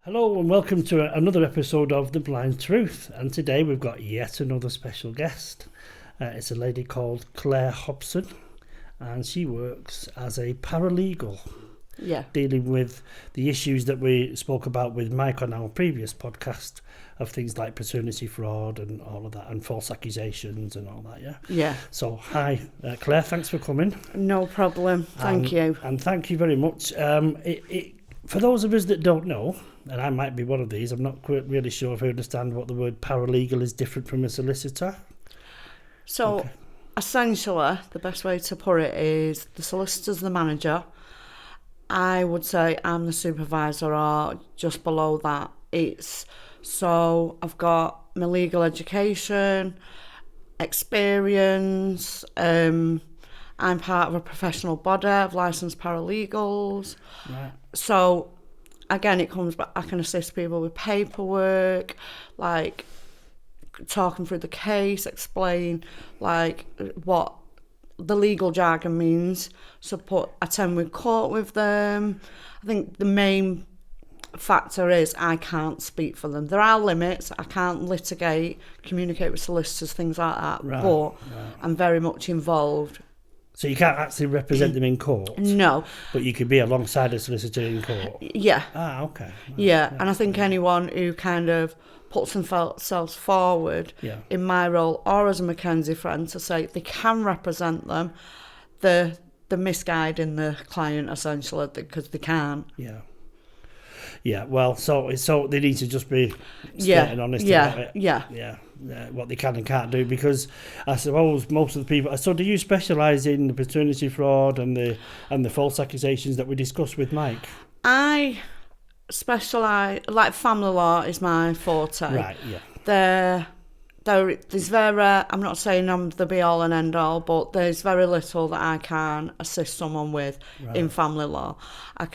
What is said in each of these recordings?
Hello and welcome to another episode of The Blind Truth, and today we've got yet another special guest. It's a lady called Claire Hobson, and she works as a paralegal, dealing with the issues that we spoke about with Mike on our previous podcast of things like paternity fraud and all of that, and false accusations and all that. Yeah. So hi Claire, thanks for coming. No problem, thank you. And thank you very much. For those of us that don't know, and I might be one of these, I'm not quite really sure if I understand what the word paralegal is different from a solicitor. So, essentially, the best way to put it is the solicitor's the manager. I would say I'm the supervisor, or just below that. So I've got my legal education, experience. I'm part of a professional body of licensed paralegals. Right. So, again, it comes back, I can assist people with paperwork, like talking through the case, explain like what the legal jargon means, attend with court with them. I think the main factor is I can't speak for them. There are limits. I can't litigate, communicate with solicitors, things like that, but I'm very much involved. So you can't actually represent them in court? No. But you could be alongside a solicitor in court? Yeah. Ah, okay. Yeah, and I think anyone who kind of puts themselves forward in my role or as a Mackenzie friend to say they can represent them, they're misguiding the client essentially because they can't. Yeah, well, so they need to just be straight and honest about it. Yeah, what they can and can't do, because I suppose most of the people. So, do you specialise in the paternity fraud and the false accusations that we discussed with Mike? I specialise, like family law is my forte. Right. Yeah. There's I'm not saying I'm the be all and end all, but there's very little that I can assist someone with in family law. I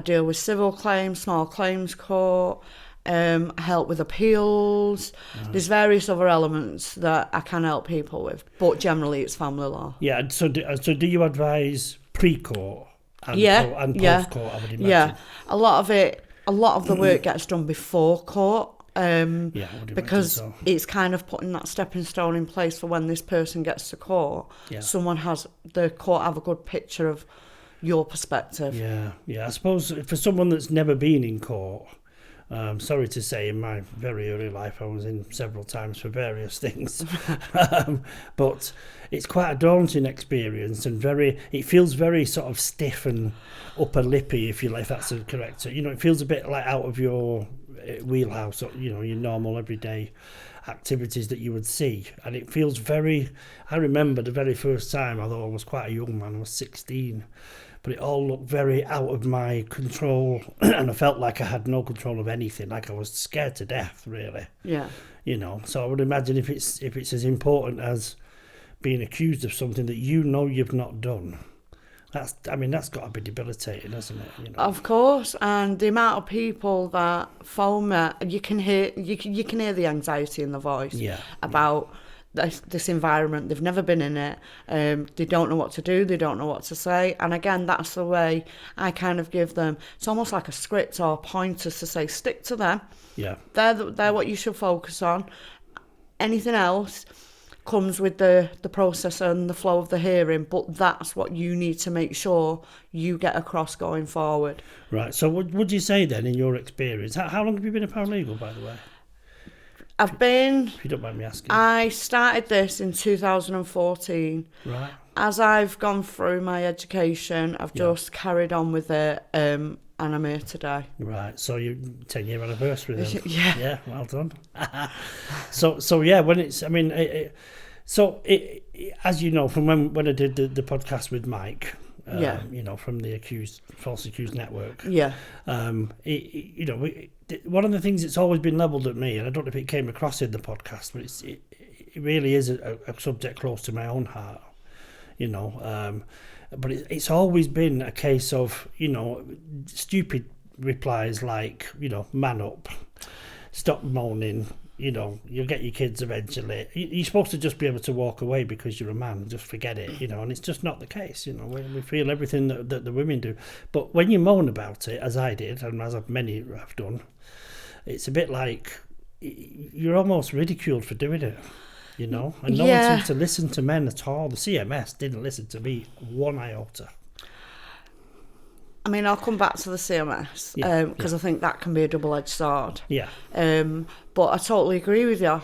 deal with civil claims, small claims court, help with appeals. There's various other elements that I can help people with, but generally it's family law. Yeah. So do you advise pre-court and post-court? I would imagine. Yeah. A lot of the work gets done before court. Because it's kind of putting that stepping stone in place for when this person gets to court. Yeah. The court have a good picture of your perspective. Yeah. I suppose for someone that's never been in court, sorry to say, in my very early life I was in several times for various things, but it's quite a daunting experience, and it feels very sort of stiff and upper lippy, if that's correct. So, it feels a bit like out of your wheelhouse, your normal everyday activities that you would see, and it feels I remember the very first time, although I was quite a young man, I was 16, but it all looked very out of my control and I felt like I had no control of anything, like I was scared to death, really. So I would imagine if it's as important as being accused of something that you've not done, that's got to be debilitating, hasn't it? Of course, and the amount of people that phone me, you can hear the anxiety in the voice about this environment. They've never been in it. They don't know what to do. They don't know what to say. And again, that's the way I kind of give them. It's almost like a script or pointers to say, stick to them. Yeah, they're what you should focus on. Anything else comes with the process and the flow of the hearing, but that's what you need to make sure you get across going forward. Right. So would you say then, in your experience, how long have you been a paralegal, by the way? If you don't mind me asking. I started this in 2014. Right. As I've gone through my education, I've just carried on with it, and I'm here today. Right. So your 10-year anniversary then. Yeah. Yeah. Well done. So yeah, when it's, as you know, from when I did the podcast with Mike, from the false accused network. Yeah. One of the things that's always been levelled at me, and I don't know if it came across in the podcast, but it really is a subject close to my own heart. But it's always been a case of, stupid replies like, man up. stop moaning. You know, you'll get your kids eventually. You're supposed to just be able to walk away because you're a man. Just forget it, you know. And it's just not the case, you know. We feel everything that the women do. But when you moan about it, as I did, and as many have done, it's a bit like you're almost ridiculed for doing it, you know. And no one seems to listen to men at all. The CMS didn't listen to me one iota. I mean, I'll come back to the CMS because I think that can be a double-edged sword. Yeah. But I totally agree with you.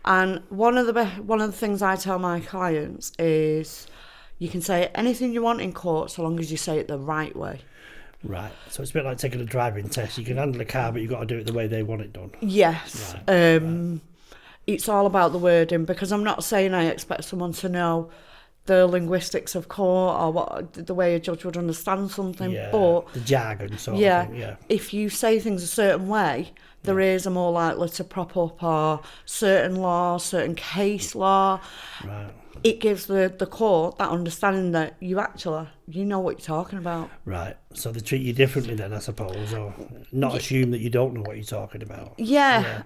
And one of the things I tell my clients is, you can say anything you want in court so long as you say it the right way. Right. So it's a bit like taking a driving test. You can handle a car, but you've got to do it the way they want it done. Yes. Right. It's all about the wording, because I'm not saying I expect someone to know the linguistics of court or what the way a judge would understand something, but the jargon sort of thing, if you say things a certain way, there is a more likely to prop up or certain law, certain case law. Right. It gives the court that understanding that you know what you're talking about. Right. So they treat you differently then, I suppose, or not assume that you don't know what you're talking about. Yeah.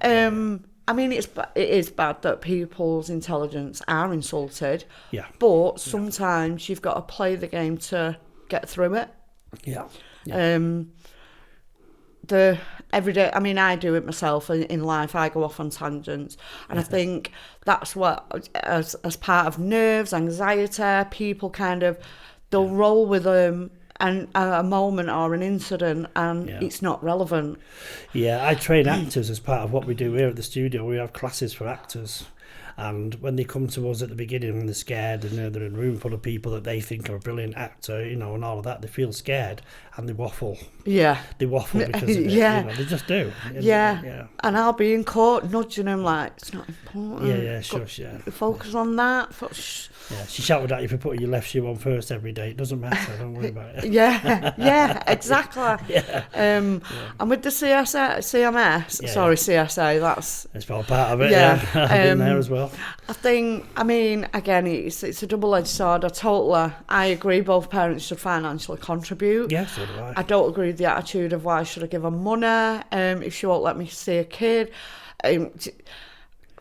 I mean, it is bad that people's intelligence are insulted. Yeah. But sometimes you've got to play the game to get through it. Yeah. The everyday, I mean, I do it myself in life. I go off on tangents, and I think that's what, as part of nerves, anxiety, people kind of they'll roll with them. And a moment or an incident, and it's not relevant. Yeah, I train actors as part of what we do here at the studio. We have classes for actors, and when they come to us at the beginning and they're scared and they're in a room full of people that they think are a brilliant actor, you know, and all of that, they feel scared and they waffle. Yeah. They waffle because of it. You know, they just do. Yeah. And I'll be in court nudging them like, it's not important. Yeah, shush, Focus on that. Yeah, she shouted at you for putting your left shoe on first every day. It doesn't matter, don't worry about it. Yeah, exactly. And with the CMS, CSA, it's all part of it, I've been there as well. I think, I mean, again, it's a double-edged sword. I agree both parents should financially contribute. Yeah, so do I. I don't agree with the attitude of why should I give her money if she won't let me see a kid.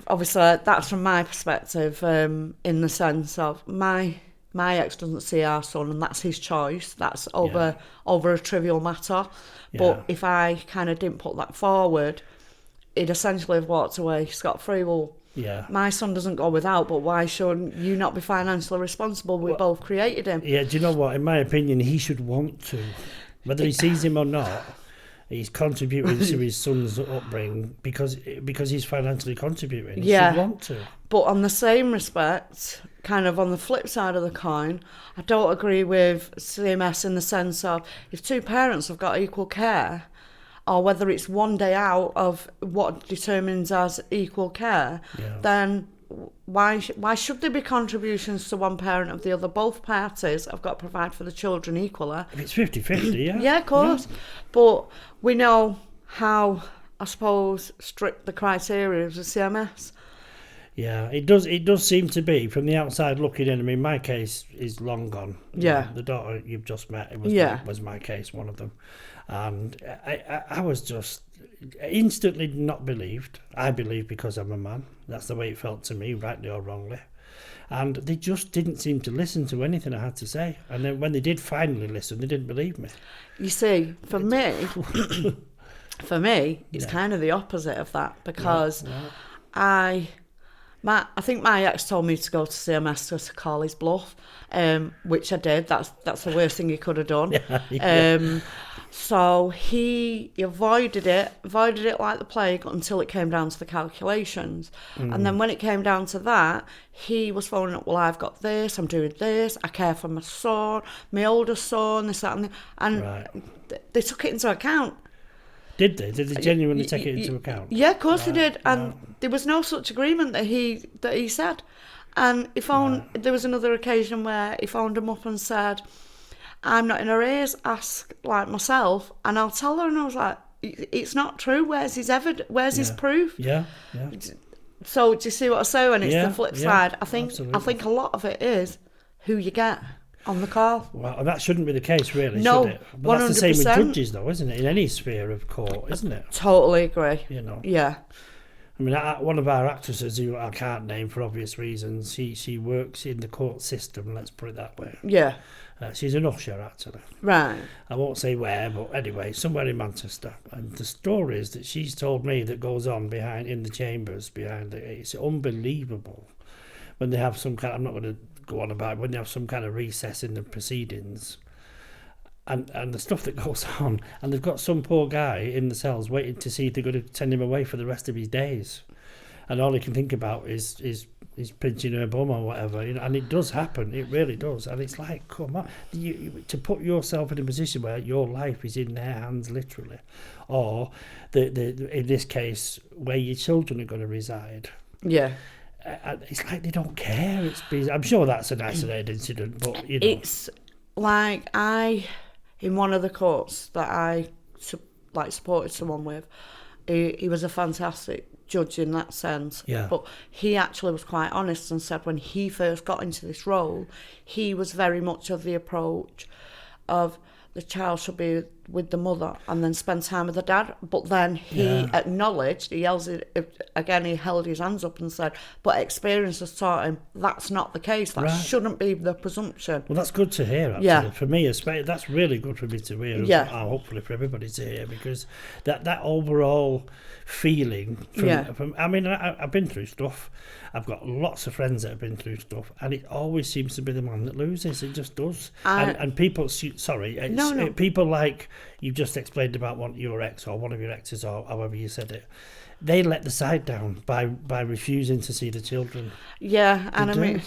Obviously, that's from my perspective, in the sense of my ex doesn't see our son, and that's his choice. That's over a trivial matter. But if I kind of didn't put that forward, he'd essentially have walked away scot-free. Well, my son doesn't go without, but why shouldn't you not be financially responsible? We both created him. Yeah, do you know what? In my opinion, he should want to. Whether he sees him or not, he's contributing to his son's upbringing because he's financially contributing. He should want to. But on the same respect, kind of on the flip side of the coin, I don't agree with CMS in the sense of if two parents have got equal care, or whether it's one day out of what determines as equal care, then why should there be contributions to one parent of the other? Both parties have got to provide for the children equally. If it's 50-50, yeah, of course. Yeah. But we know how, I suppose, strict the criteria of the CMS. Yeah, it does seem to be, from the outside looking in. I mean, my case is long gone. Yeah. The daughter you've just met, was my case, one of them. And I was just instantly not believed. I believe because I'm a man. That's the way it felt to me, rightly or wrongly. And they just didn't seem to listen to anything I had to say. And then when they did finally listen, they didn't believe me. You see, for me, it's kind of the opposite of that, because I think my ex told me to go to CMS to call his bluff, which I did. That's the worst thing he could have done. So he avoided it like the plague until it came down to the calculations. And then when it came down to that, he was phoning up, well, I've got this, I'm doing this, I care for my son, my older son, this, that, and they took it into account. Did they? Did they genuinely take it into account? Yeah, of course they did. And there was no such agreement that he said. And he phoned, there was another occasion where he phoned him up and said, I'm not in arrears, ask like myself, and I'll tell her. And I was like, it's not true. Where's his evidence? Where's his proof? Yeah. So do you see what I say? When it's the flip side, I think a lot of it is who you get. on the call. Well, that shouldn't be the case, really, No, should it? But 100%. that's the same with judges, though, isn't it? In any sphere of court, isn't it? Totally agree. You know. Yeah. I mean, one of our actresses, who I can't name for obvious reasons, she works in the court system, let's put it that way. Yeah. She's an usher, actually. Right. I won't say where, but anyway, somewhere in Manchester. And the stories that she's told me that goes on in the chambers behind it, it's unbelievable. When they have some kind, I'm not going to go on about it, when they have some kind of recess in the proceedings, and the stuff that goes on, and they've got some poor guy in the cells waiting to see if they're going to send him away for the rest of his days, and all he can think about is pinching her bum or whatever, you know. And it does happen, it really does. And it's like, come on, to put yourself in a position where your life is in their hands, literally, or the in this case where your children are going to reside. Yeah. It's like they don't care. I'm sure that's an isolated incident, but you know, it's like in one of the courts that I supported someone with, he was a fantastic judge in that sense. Yeah. But he actually was quite honest and said when he first got into this role, he was very much of the approach of the child should be with the mother and then spend time with the dad. But then he acknowledged, he held his hands up and said, but experience has taught him that's not the case. That shouldn't be the presumption. Well, that's good to hear, actually. Yeah. For me, that's really good for me to hear. Yeah. Hopefully for everybody to hear, because that overall feeling from I mean, I've been through stuff. I've got lots of friends that have been through stuff, and it always seems to be the man that loses. It just does. And people, people like you've just explained about your ex or one of your exes or however you said it, they let the side down by refusing to see the children. Yeah, and I mean,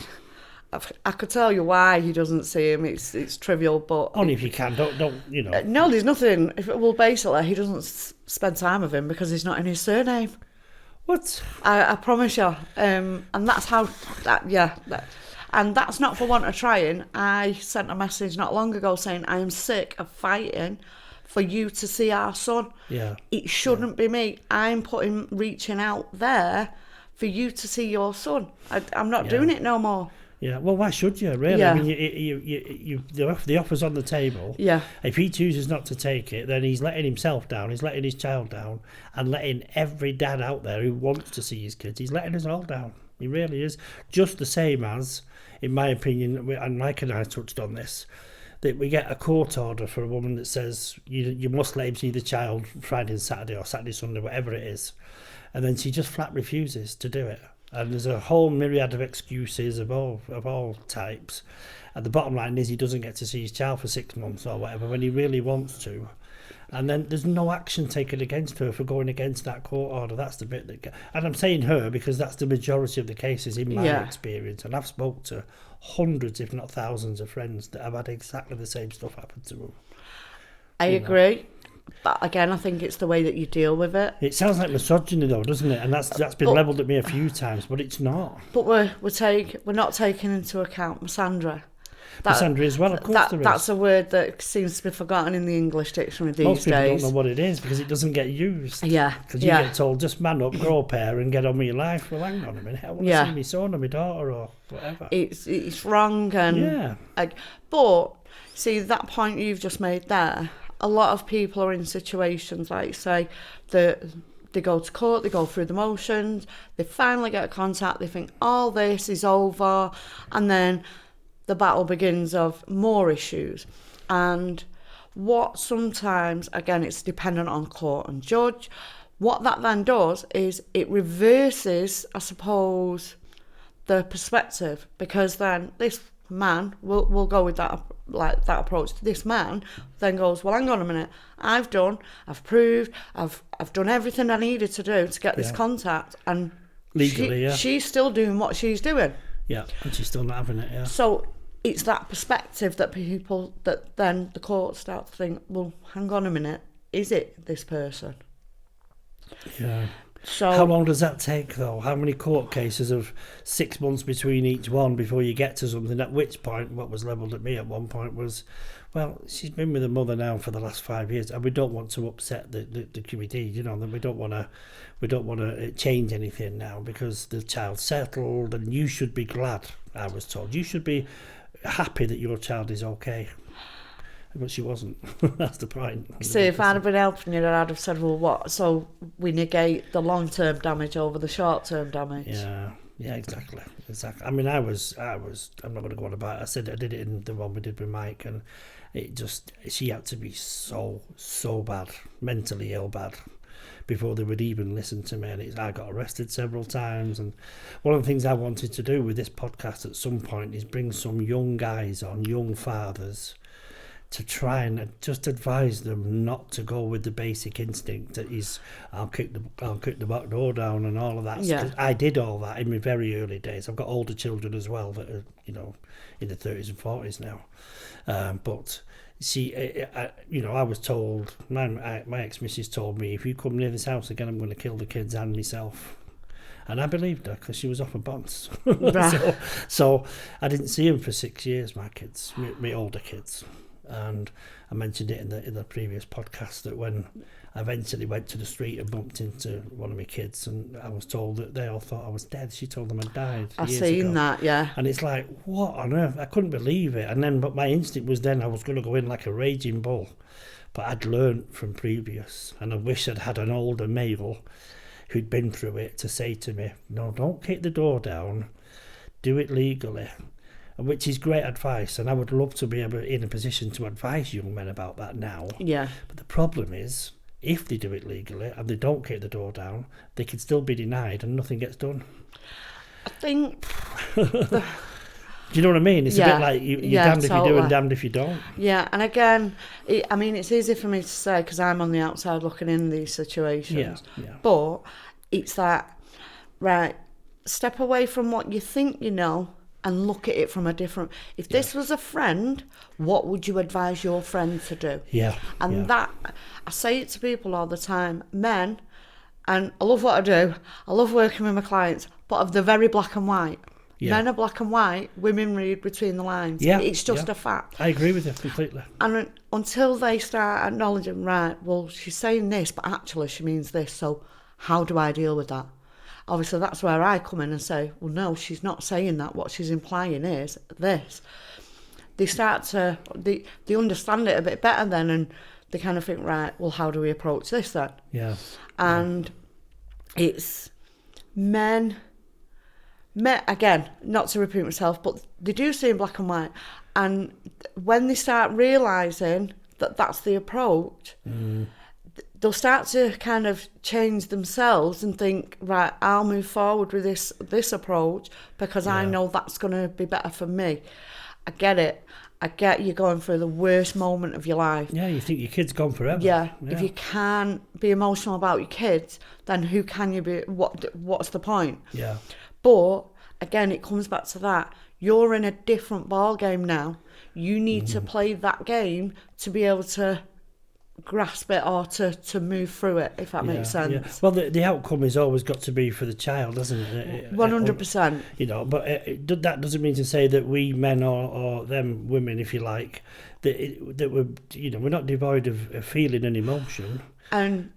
I could tell you why he doesn't see him. It's trivial, but only if you can. Don't you know? No, there's nothing. Well, basically, he doesn't spend time with him because he's not in his surname. What? I promise you. And that's how. And that's not for want of trying. I sent a message not long ago saying I am sick of fighting for you to see our son. Yeah. It shouldn't be me. I'm reaching out there for you to see your son. I'm not doing it no more. Yeah, well, why should you, really? Yeah. I mean, the offer's on the table. Yeah. If he chooses not to take it, then he's letting himself down, he's letting his child down, and letting every dad out there who wants to see his kids, he's letting us all down. He really is. Just the same as, in my opinion, and Mike and I touched on this, that we get a court order for a woman that says you must let him see the child Friday and Saturday or Saturday, Sunday, whatever it is. And then she just flat refuses to do it. And there's a whole myriad of excuses of all types. And the bottom line is he doesn't get to see his child for 6 months or whatever when he really wants to. And then there's no action taken against her for going against that court order. That's the bit that... And I'm saying her because that's the majority of the cases in my experience. And I've spoke to hundreds, if not thousands, of friends that have had exactly the same stuff happen to them. I agree. But again, I think it's the way that you deal with it. It sounds like misogyny, though, doesn't it? And that's been levelled at me a few times, but it's not. But we're not taking into account misandry. Misandry as well, of course there is. That's a word that seems to be forgotten in the English dictionary these days. Most people don't know what it is because it doesn't get used. Yeah. Because you get told, just man up, grow a pair and get on with your life. Well, hang on a minute, I want to see my son or my daughter or whatever. It's wrong. And but, see, that point you've just made there, a lot of people are in situations like, say, that they go to court, they go through the motions, they finally get contact, they think all this is over, and then the battle begins of more issues. And what sometimes, again, it's dependent on court and judge, what that then does is it reverses, I suppose, the perspective, because then this man will go with that approach. This man then goes, well, hang on a minute, I've proved, I've done everything I needed to do to get this contact, and legally, she's still doing what she's doing. Yeah, and she's still not having it. Yeah. So it's that perspective that then the court start to think, well, hang on a minute, is it this person? Yeah. So how long does that take, though? How many court cases of 6 months between each one before you get to something? At which point, what was levelled at me at one point was, well, she's been with her mother now for the last 5 years, and we don't want to upset the QED, you know, and we don't want to change anything now because the child's settled, and you should be glad. I was told you should be happy that your child is okay. But she wasn't. That's the point. See, if I'd have been helping you, I'd have said, well, what? So we negate the long-term damage over the short-term damage. Yeah, exactly. I mean, I'm not going to go on about it. I said I did it in the one we did with Mike, and she had to be so bad, mentally ill bad, before they would even listen to me. And I got arrested several times. And one of the things I wanted to do with this podcast at some point is bring some young guys on, young fathers, to try and just advise them not to go with the basic instinct that is, I'll kick the back door down and all of that. Yeah. I did all that in my very early days. I've got older children as well that are, in the 30s and 40s now. But see, I was told, my ex-missus told me, if you come near this house again, I'm going to kill the kids and myself. And I believed her because she was off her bonds. Right. so I didn't see them for 6 years, my kids, my older kids. And I mentioned it in the previous podcast that when I eventually went to the street and bumped into one of my kids, and I was told that they all thought I was dead. She told them I died. I've seen that, yeah. And it's like, what on earth? I couldn't believe it. But my instinct was then I was going to go in like a raging bull. But I'd learnt from previous, and I wish I'd had an older male who'd been through it to say to me, no, don't kick the door down. Do it legally. Which is great advice, and I would love to be able in a position to advise young men about that now. Yeah. But the problem is, if they do it legally and they don't kick the door down, they can still be denied and nothing gets done. I think... Do you know what I mean? It's a bit like you're damned if you do and damned if you don't. Yeah, and again, it's easy for me to say because I'm on the outside looking in these situations. Yeah. But it's that, right, step away from what you think you know and look at it from a different... If this was a friend, what would you advise your friend to do? Yeah. And that, I say it to people all the time, men, and I love what I do, I love working with my clients, but they're very black and white. Yeah. Men are black and white, women read between the lines. Yeah. It's just a fact. I agree with you completely. And until they start acknowledging, right, well, she's saying this, but actually she means this, so how do I deal with that? Obviously, that's where I come in and say, well, no, she's not saying that. What she's implying is this. They start to, they understand it a bit better then, and they kind of think, right, well, how do we approach this then? Yeah. And it's men, again, not to repeat myself, but they do see in black and white. And when they start realising that that's the approach, they'll start to kind of change themselves and think, right, I'll move forward with this approach because I know that's going to be better for me. I get it. I get you going through the worst moment of your life. Yeah, you think your kid's gone forever. Yeah. If you can't be emotional about your kids, then who can you be? What's the point? Yeah. But again, it comes back to that. You're in a different ball game now. You need to play that game to be able to grasp it or to move through it, if that makes sense. Yeah. Well, the outcome has always got to be for the child, doesn't it? 100%. But that doesn't mean to say that we men or them women, if you like, that we're not devoid of feeling and emotion. And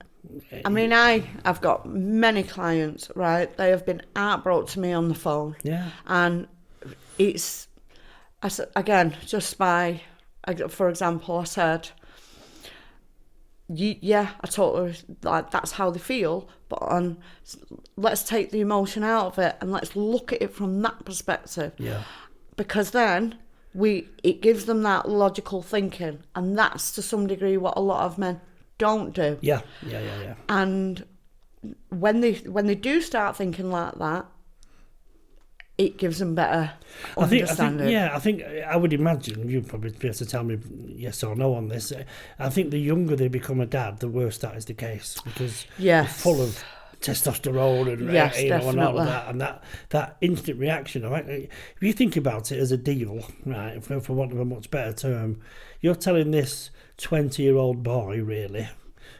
I mean, I've got many clients, right? They have been heartbroken to me on the phone. Yeah. And it's, again, just by, for example, I said, I totally, like, that's how they feel, but let's take the emotion out of it and let's look at it from that perspective. Yeah. Because then it gives them that logical thinking, and that's to some degree what a lot of men don't do. Yeah. And when they do start thinking like that, it gives them better understanding. I think I would imagine, you'd probably be able to tell me yes or no on this, I think the younger they become a dad, the worse that is the case, because they're full of testosterone and, and all of that, and that instant reaction. Right? If you think about it as a deal, right, for want of a much better term, you're telling this 20-year-old boy, really,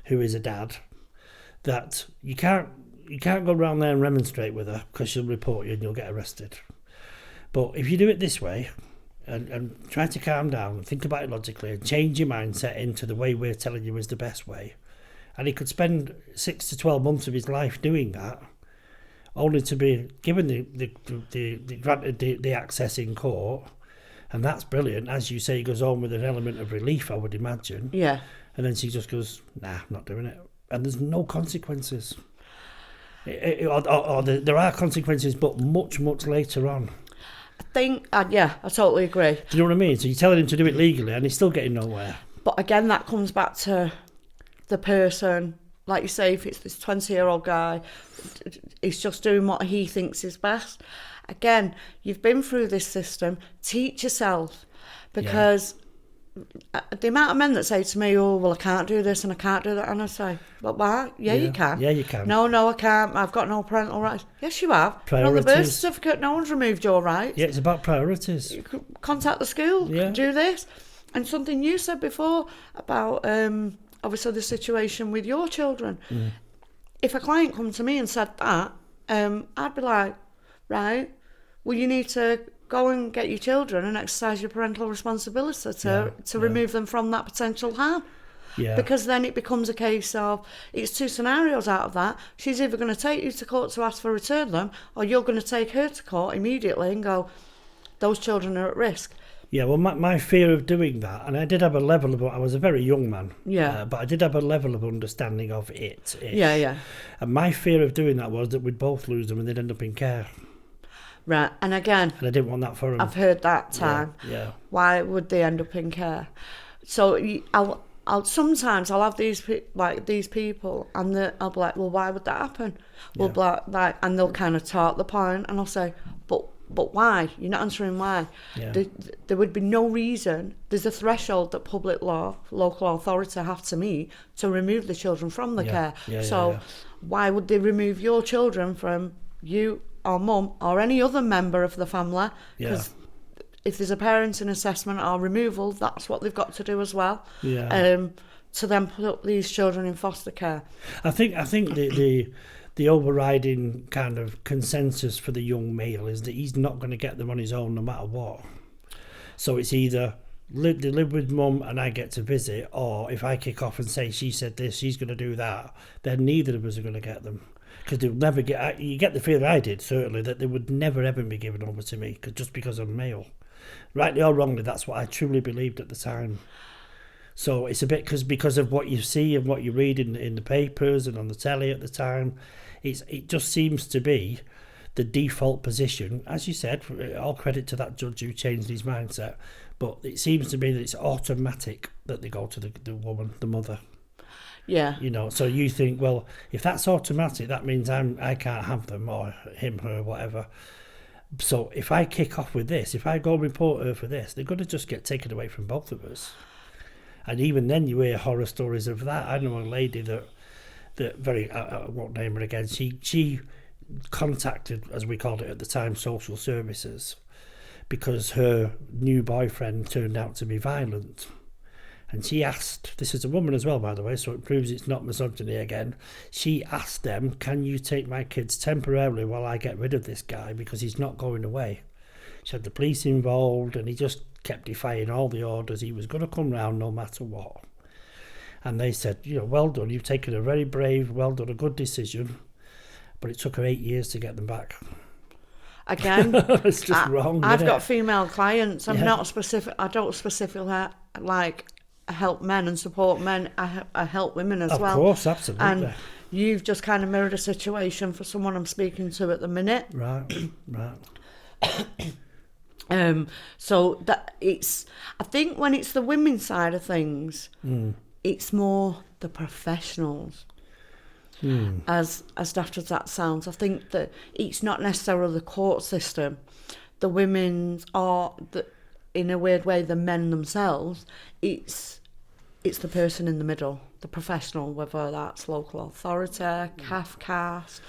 who is a dad, that you can't go around there and remonstrate with her because she'll report you and you'll get arrested. But if you do it this way and try to calm down and think about it logically and change your mindset into the way we're telling you is the best way, and he could spend 6 to 12 months of his life doing that, only to be given the access in court And that's brilliant. As you say, he goes on with an element of relief, I would imagine. Yeah. And then she just goes, nah, I'm not doing it. And there's no consequences. Or there are consequences, but much, much later on. I think, I totally agree. Do you know what I mean? So you're telling him to do it legally and he's still getting nowhere. But again, that comes back to the person. Like you say, if it's this 20-year-old guy, he's just doing what he thinks is best. Again, you've been through this system. Teach yourself. Because the amount of men that say to me, oh, well, I can't do this and I can't do that. And I say, but why? Yeah, you can. Yeah, you can. No, I can't. I've got no parental rights. Yes, you have. Priorities. On the birth certificate, no one's removed your rights. Yeah, it's about priorities. You could contact the school, do this. And something you said before about, obviously, the situation with your children. If a client come to me and said that, I'd be like, right, well, you need to go and get your children and exercise your parental responsibility to remove them from that potential harm. Yeah. Because then it becomes a case of, it's two scenarios out of that. She's either going to take you to court to ask for return them, or you're going to take her to court immediately and go, those children are at risk. Yeah, well, my fear of doing that, and I did have a level of, I was a very young man, but I did have a level of understanding of it. Yeah. And my fear of doing that was that we'd both lose them and they'd end up in care. Right, and again... And I didn't want that for them. I've heard that time. Yeah. Why would they end up in care? So I'll sometimes have these people, and I'll be like, well, why would that happen? Well, and they'll kind of talk the point, and I'll say, but why? You're not answering why. Yeah. There would be no reason. There's a threshold that public law, local authority have to meet to remove the children from the care. Why would they remove your children from you or mum or any other member of the family? Because if there's a parenting assessment or removal, that's what they've got to do as well. To then put these children in foster care. I think the overriding kind of consensus for the young male is that he's not going to get them on his own no matter what. So it's either they live with mum and I get to visit, or if I kick off and say she said this, she's going to do that, then neither of us are going to get them. Because they'll never get... You get the feeling I did, certainly, that they would never ever be given over to me just because I'm male. Rightly or wrongly, that's what I truly believed at the time. So it's a bit because of what you see and what you read in the papers and on the telly at the time. It just seems to be the default position. As you said, all credit to that judge who changed his mindset. But it seems to be that it's automatic that they go to the woman, the mother. Yeah. You know, so you think, well, if that's automatic, that means I can't have them, or him, her, whatever. So if I kick off with this, if I go report her for this, they're going to just get taken away from both of us. And even then you hear horror stories of that. I know a lady that I won't name her again, she contacted, as we called it at the time, social services, because her new boyfriend turned out to be violent. And she asked, this is a woman as well, by the way, so it proves it's not misogyny again. She asked them, can you take my kids temporarily while I get rid of this guy, because he's not going away. She had the police involved, and he just kept defying all the orders. He was going to come round no matter what. And they said, well done, you've taken a very brave, well done, a good decision. But it took her 8 years to get them back. Again, it's just wrong. I've got female clients. I don't specifically like help men and support men. I help women as well. Of course, absolutely. And you've just kind of mirrored a situation for someone I'm speaking to at the minute. Right. So that I think when it's the women's side of things, it's more the professionals. As daft as that sounds, I think that it's not necessarily the court system. The women's are, in a weird way, the men themselves. It's the person in the middle, the professional, whether that's local authority, CAFCAS,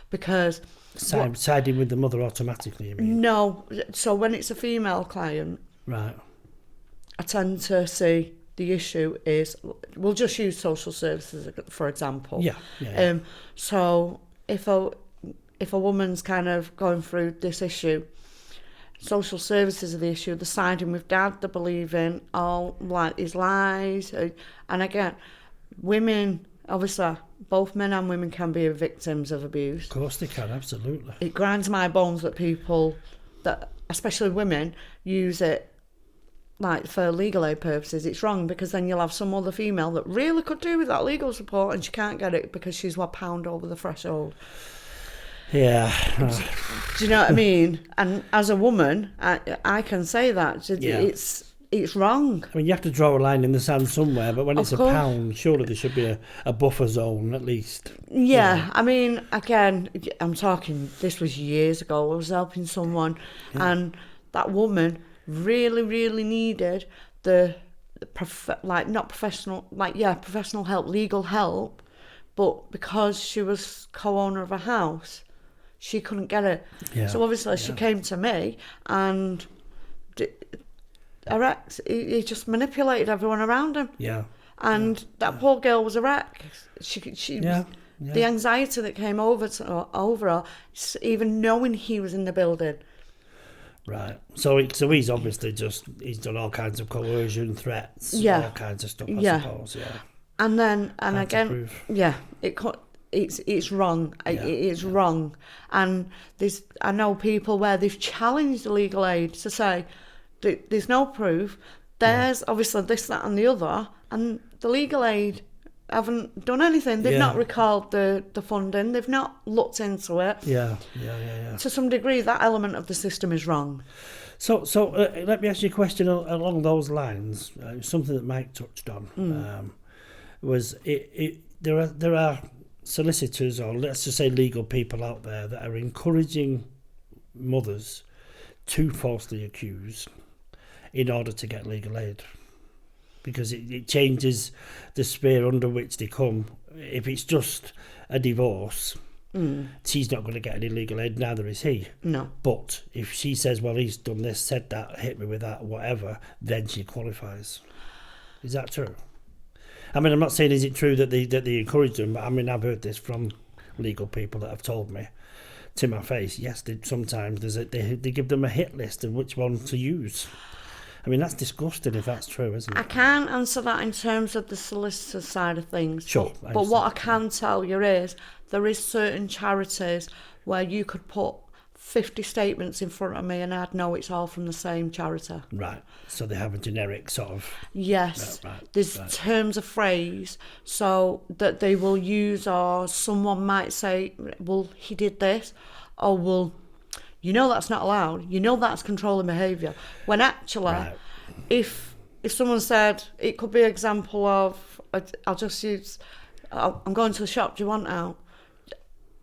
because... Siding with the mother automatically, you mean? No, so when it's a female client, right, I tend to see the issue is, we'll just use social services for example. Yeah. So if a woman's kind of going through this issue, social services are the issue. They're siding with dad. They're believing all his lies. And again, women, obviously, both men and women can be victims of abuse. Of course they can, absolutely. It grinds my bones that people, that especially women, use it like for legal aid purposes, it's wrong because then you'll have some other female that really could do with that legal support and she can't get it because she's £1 over the threshold. Yeah. Do you know what I mean? And as a woman, I can say that. It's wrong. I mean, you have to draw a line in the sand somewhere, but when it's £1, surely there should be a buffer zone at least. Yeah, I mean, again, I'm talking, this was years ago. I was helping someone and that woman really, really needed professional help, legal help, but because she was co-owner of a house, she couldn't get it. Yeah. So obviously she came to me and her ex, he just manipulated everyone around him. Yeah. And that poor girl was a wreck. The anxiety that came over her, even knowing he was in the building. Right. So he's obviously he's done all kinds of coercion, threats, all kinds of stuff, I suppose. Yeah. And again, it's wrong. It's wrong. And I know people where they've challenged the legal aid to say there's no proof. There's obviously this, that, and the other, and the legal aid haven't done anything. They've not recalled the funding. They've not looked into it. Yeah. To some degree, that element of the system is wrong. So let me ask you a question along those lines. Something that Mike touched on was there are solicitors, or let's just say legal people out there, that are encouraging mothers to falsely accuse in order to get legal aid, because it changes the sphere under which they come. If it's just a divorce, she's not going to get any legal aid, neither is he. No. But if she says, well, he's done this, said that, hit me with that, whatever, then she qualifies. Is that true? I mean, I'm not saying is it true that they encourage them, but I mean, I've heard this from legal people that have told me to my face, yes, sometimes they give them a hit list of which one to use. I mean, that's disgusting if that's true, isn't it? I can't answer that in terms of the solicitor side of things. Sure. But what I can tell you is there is certain charities where you could put 50 statements in front of me and I'd know it's all from the same charity. Right. So they have a generic sort of... Yes. There's terms of phrase so that they will use, or someone might say, well, he did this, or well... You know that's not allowed. You know that's controlling behaviour. When actually, if someone said, it could be an example of, I'll just use, I'm going to the shop, do you want out?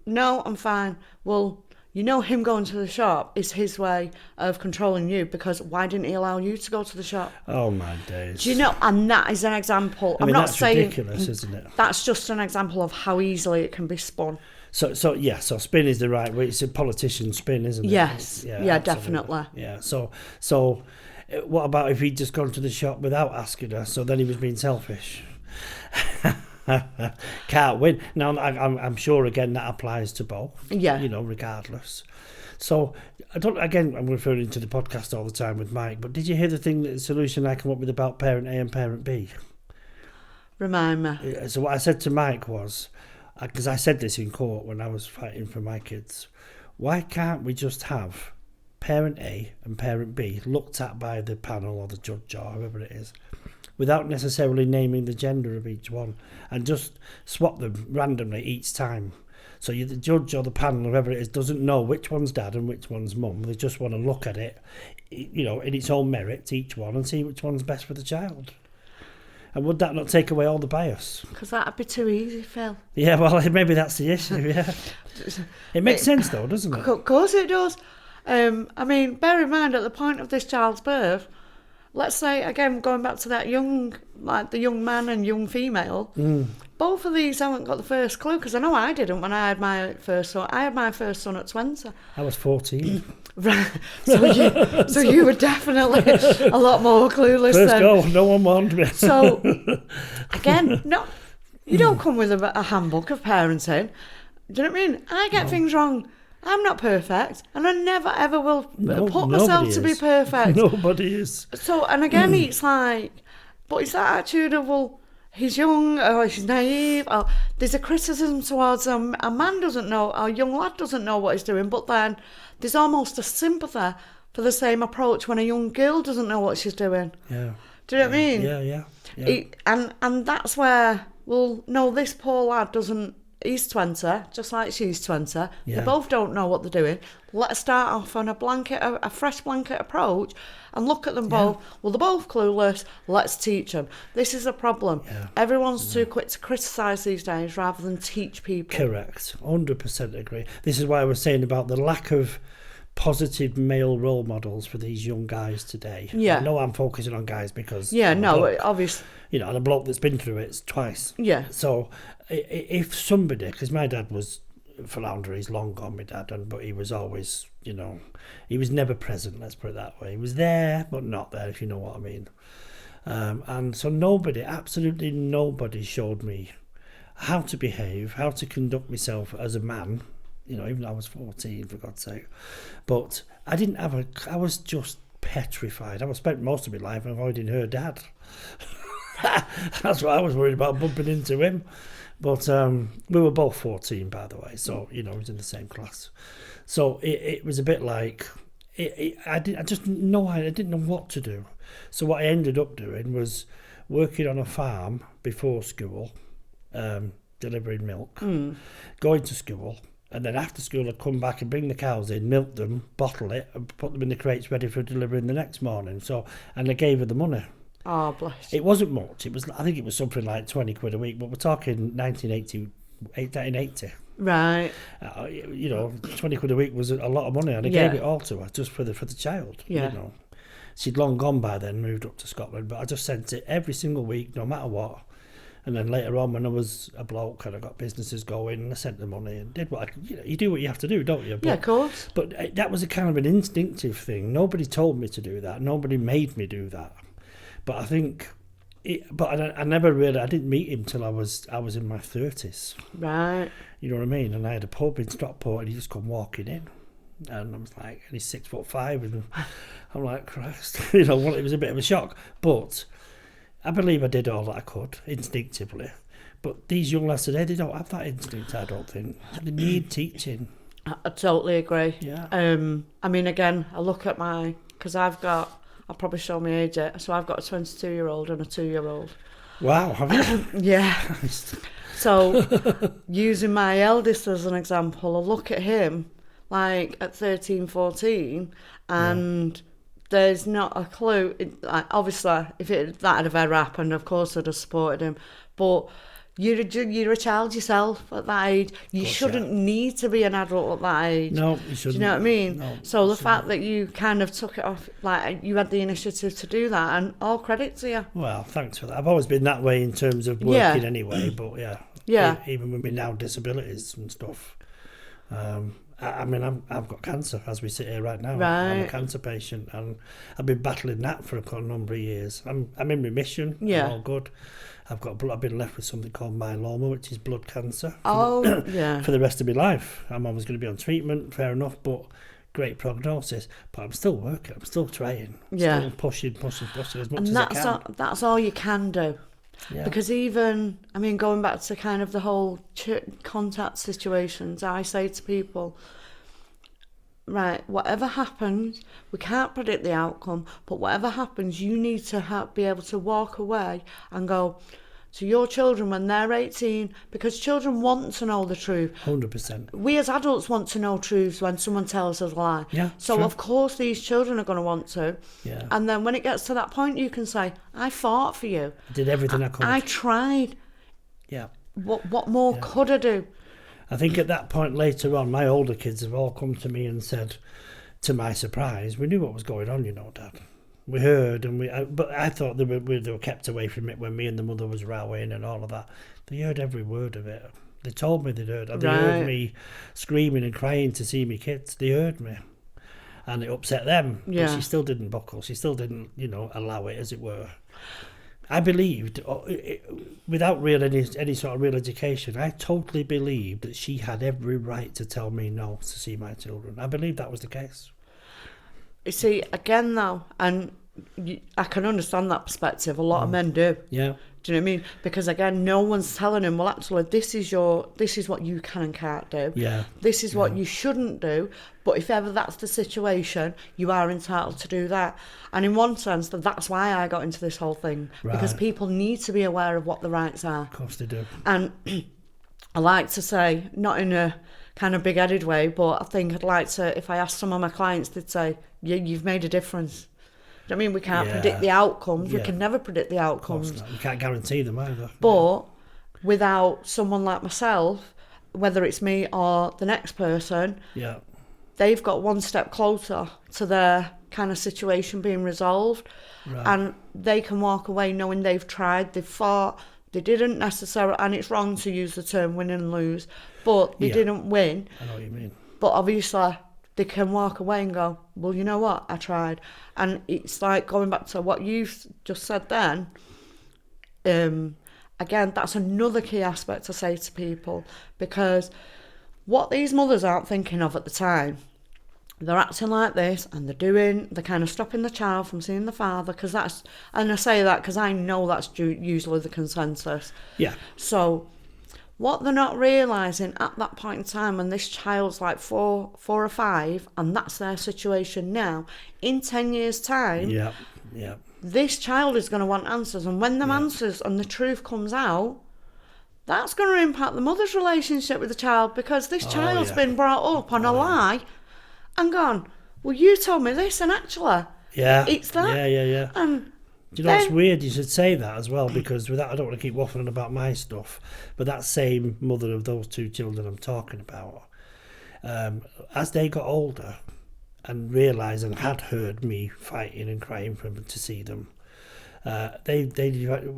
No, I'm fine. Well, you know him going to the shop is his way of controlling you, because why didn't he allow you to go to the shop? Oh, my days. Do you know, and that is an example. I mean, I'm not that's saying... ridiculous, isn't it? That's just an example of how easily it can be spun. So spin is the right way. It's a politician spin, isn't it? Yes, yeah, definitely. Yeah, so what about if he'd just gone to the shop without asking her, so then he was being selfish? Can't win. Now, I'm sure, again, that applies to both, regardless. So, I'm referring to the podcast all the time with Mike, but did you hear the solution I come up with about parent A and parent B? Remind me. So what I said to Mike was, because I said this in court when I was fighting for my kids, why can't we just have parent A and parent B looked at by the panel or the judge or whoever it is, without necessarily naming the gender of each one, and just swap them randomly each time? So the judge or the panel, whoever it is, doesn't know which one's dad and which one's mum. They just want to look at it, in its own merit, each one, and see which one's best for the child. And would that not take away all the bias? Because that'd be too easy, Phil. Yeah, well, maybe that's the issue, yeah. It makes sense, though, doesn't it? Of course it does. I mean, bear in mind, at the point of this child's birth, let's say, again, going back to that the young man and young female, both of these haven't got the first clue, because I know I didn't when I had my first son. I had my first son at 20. I was 14. Right. So you were definitely a lot more clueless First then. go, no one warned me. So, again, you don't come with a handbook of parenting. Do you know what I mean? I get things wrong. I'm not perfect, and I never ever will put myself to be perfect. Nobody is. So, and again, it's like, but it's that attitude of, well, he's young, or he's naive, or there's a criticism towards him. A man doesn't know, or a young lad doesn't know what he's doing, but then there's almost a sympathy for the same approach when a young girl doesn't know what she's doing. Yeah. Do you know what I mean? Yeah. And that's where, well, no, this poor lad doesn't, he's 20, just like she's 20. Yeah. They both don't know what they're doing. Let's start off on a fresh blanket approach and look at them both. Well, they're both clueless. Let's teach them. This is a problem. Yeah. Everyone's too quick to criticise these days rather than teach people. Correct. 100% agree. This is why I was saying about the lack of positive male role models for these young guys today. Yeah. I know I'm focusing on guys because... obviously. You know, and a bloke that's been through it twice. Yeah. So if somebody... Because my dad was flounder, he's long gone, my dad, but he was always, you know... He was never present, let's put it that way. He was there, but not there, if you know what I mean. And so nobody, absolutely nobody showed me how to behave, how to conduct myself as a man. You know, even though I was 14, for God's sake. But I didn't have I was just petrified. I spent most of my life avoiding her dad. That's what I was worried about, bumping into him. But we were both 14, by the way. So, you know, we was in the same class. So it was a bit like, I didn't know what to do. So what I ended up doing was working on a farm before school, delivering milk, going to school. And then after school, I'd come back and bring the cows in, milk them, bottle it, and put them in the crates ready for delivering the next morning. And I gave her the money. Oh, bless. It wasn't much. I think it was something like 20 quid a week, but we're talking 1980. Right. You know, 20 quid a week was a lot of money, and I gave it all to her just for the child. Yeah. You know, she'd long gone by then, moved up to Scotland, but I just sent it every single week, no matter what. And then later on, when I was a bloke and I got businesses going, and I sent the money and did what you do what you have to do, don't you? But, yeah, of course. But that was a kind of an instinctive thing. Nobody told me to do that. Nobody made me do that. But I think, I never really, I didn't meet him till I was in my 30s. Right. You know what I mean? And I had a pub in Stockport, and he just come walking in. And I was like, and he's 6'5", and I'm like, Christ. You know, it was a bit of a shock. But I believe I did all that I could, instinctively. But these young lads today, they don't have that instinct, I don't think. They need teaching. I totally agree. Yeah. I mean, again, I look at because I'll probably show my age yet, so I've got a 22-year-old and a 2-year-old. Wow, have you? Yeah. So, using my eldest as an example, I look at him, like, at 13, 14, and... There's not a clue. Obviously, if that had ever happened, of course I'd have supported him. But you're a child yourself at that age. You shouldn't need to be an adult at that age. No, you shouldn't. Do you know what I mean? No, so the fact that you kind of took it off, like you had the initiative to do that, and all credit to you. Well, thanks for that. I've always been that way in terms of working anyway. But even with my now disabilities and stuff. I mean, I've got cancer as we sit here right now. Right. I'm a cancer patient, and I've been battling that for a number of years. I'm in remission. Yeah. I'm all good. I've been left with something called myeloma, which is blood cancer. For the rest of my life. I'm always going to be on treatment, fair enough, but great prognosis. But I'm still working. I'm still trying. Still pushing as much as I can. That's all you can do. Yeah. Because even, I mean, going back to kind of the whole contact situations, I say to people, right, whatever happens, we can't predict the outcome, but whatever happens, you need to be able to walk away and go to your children when they're 18, because children want to know the truth. 100%. We as adults want to know truths when someone tells us a lie. Yeah, so true. of course these children are going to want to. Yeah. And then when it gets to that point, you can say, I fought for you. I did everything I could. I tried. Yeah. What more could I do? I think at that point later on, my older kids have all come to me and said, to my surprise, we knew what was going on, you know, Dad. We heard, but I thought they were kept away from it when me and the mother was rowing and all of that. They heard every word of it. They told me they'd heard. They heard me screaming and crying to see me kids. They heard me, and it upset them. Yeah. But she still didn't buckle. She still didn't, allow it, as it were. I believed, without any sort of real education, I totally believed that she had every right to tell me no to see my children. I believed that was the case. You see, again though, and I can understand that perspective, a lot of men do. Yeah. Do you know what I mean? Because again, no one's telling him, well, actually, this is what you can and can't do. Yeah. This is what you shouldn't do. But if ever that's the situation, you are entitled to do that. And in one sense, that's why I got into this whole thing. Right. Because people need to be aware of what the rights are. Of course they do. And I like to say, not in a kind of big-headed way, but I think I'd like to, if I ask some of my clients, they'd say, you've made a difference. I mean, we can't predict the outcomes. We can never predict the outcomes. You can't guarantee them either. But without someone like myself, whether it's me or the next person, they've got one step closer to their kind of situation being resolved. Right. And they can walk away knowing they've tried, they've fought, they didn't necessarily, and it's wrong to use the term win and lose, but they didn't win. I know what you mean. But obviously, they can walk away and go, well, you know what, I tried. And it's like going back to what you've just said then, again, that's another key aspect to say to people, because what these mothers aren't thinking of at the time, they're acting like this and they're kind of stopping the child from seeing the father, because that's, and I say that because I know that's usually the consensus. Yeah. So what they're not realising at that point in time, when this child's like four or five, and that's their situation now, in 10 years' time, this child is going to want answers. And when them answers and the truth comes out, that's going to impact the mother's relationship with the child, because this child's been brought up on a lie and gone, well, you told me this, and actually, it's that. Yeah. And do you know what's weird? You should say that as well, because with that, I don't want to keep waffling about my stuff, but that same mother of those two children I'm talking about, as they got older and realised and had heard me fighting and crying for them to see them, they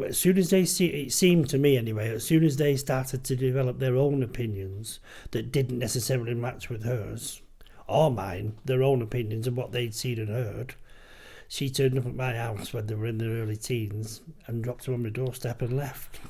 as soon as they see, it seemed to me anyway, as soon as they started to develop their own opinions that didn't necessarily match with hers or mine, their own opinions of what they'd seen and heard, she turned up at my house when they were in their early teens and dropped them on my doorstep and left.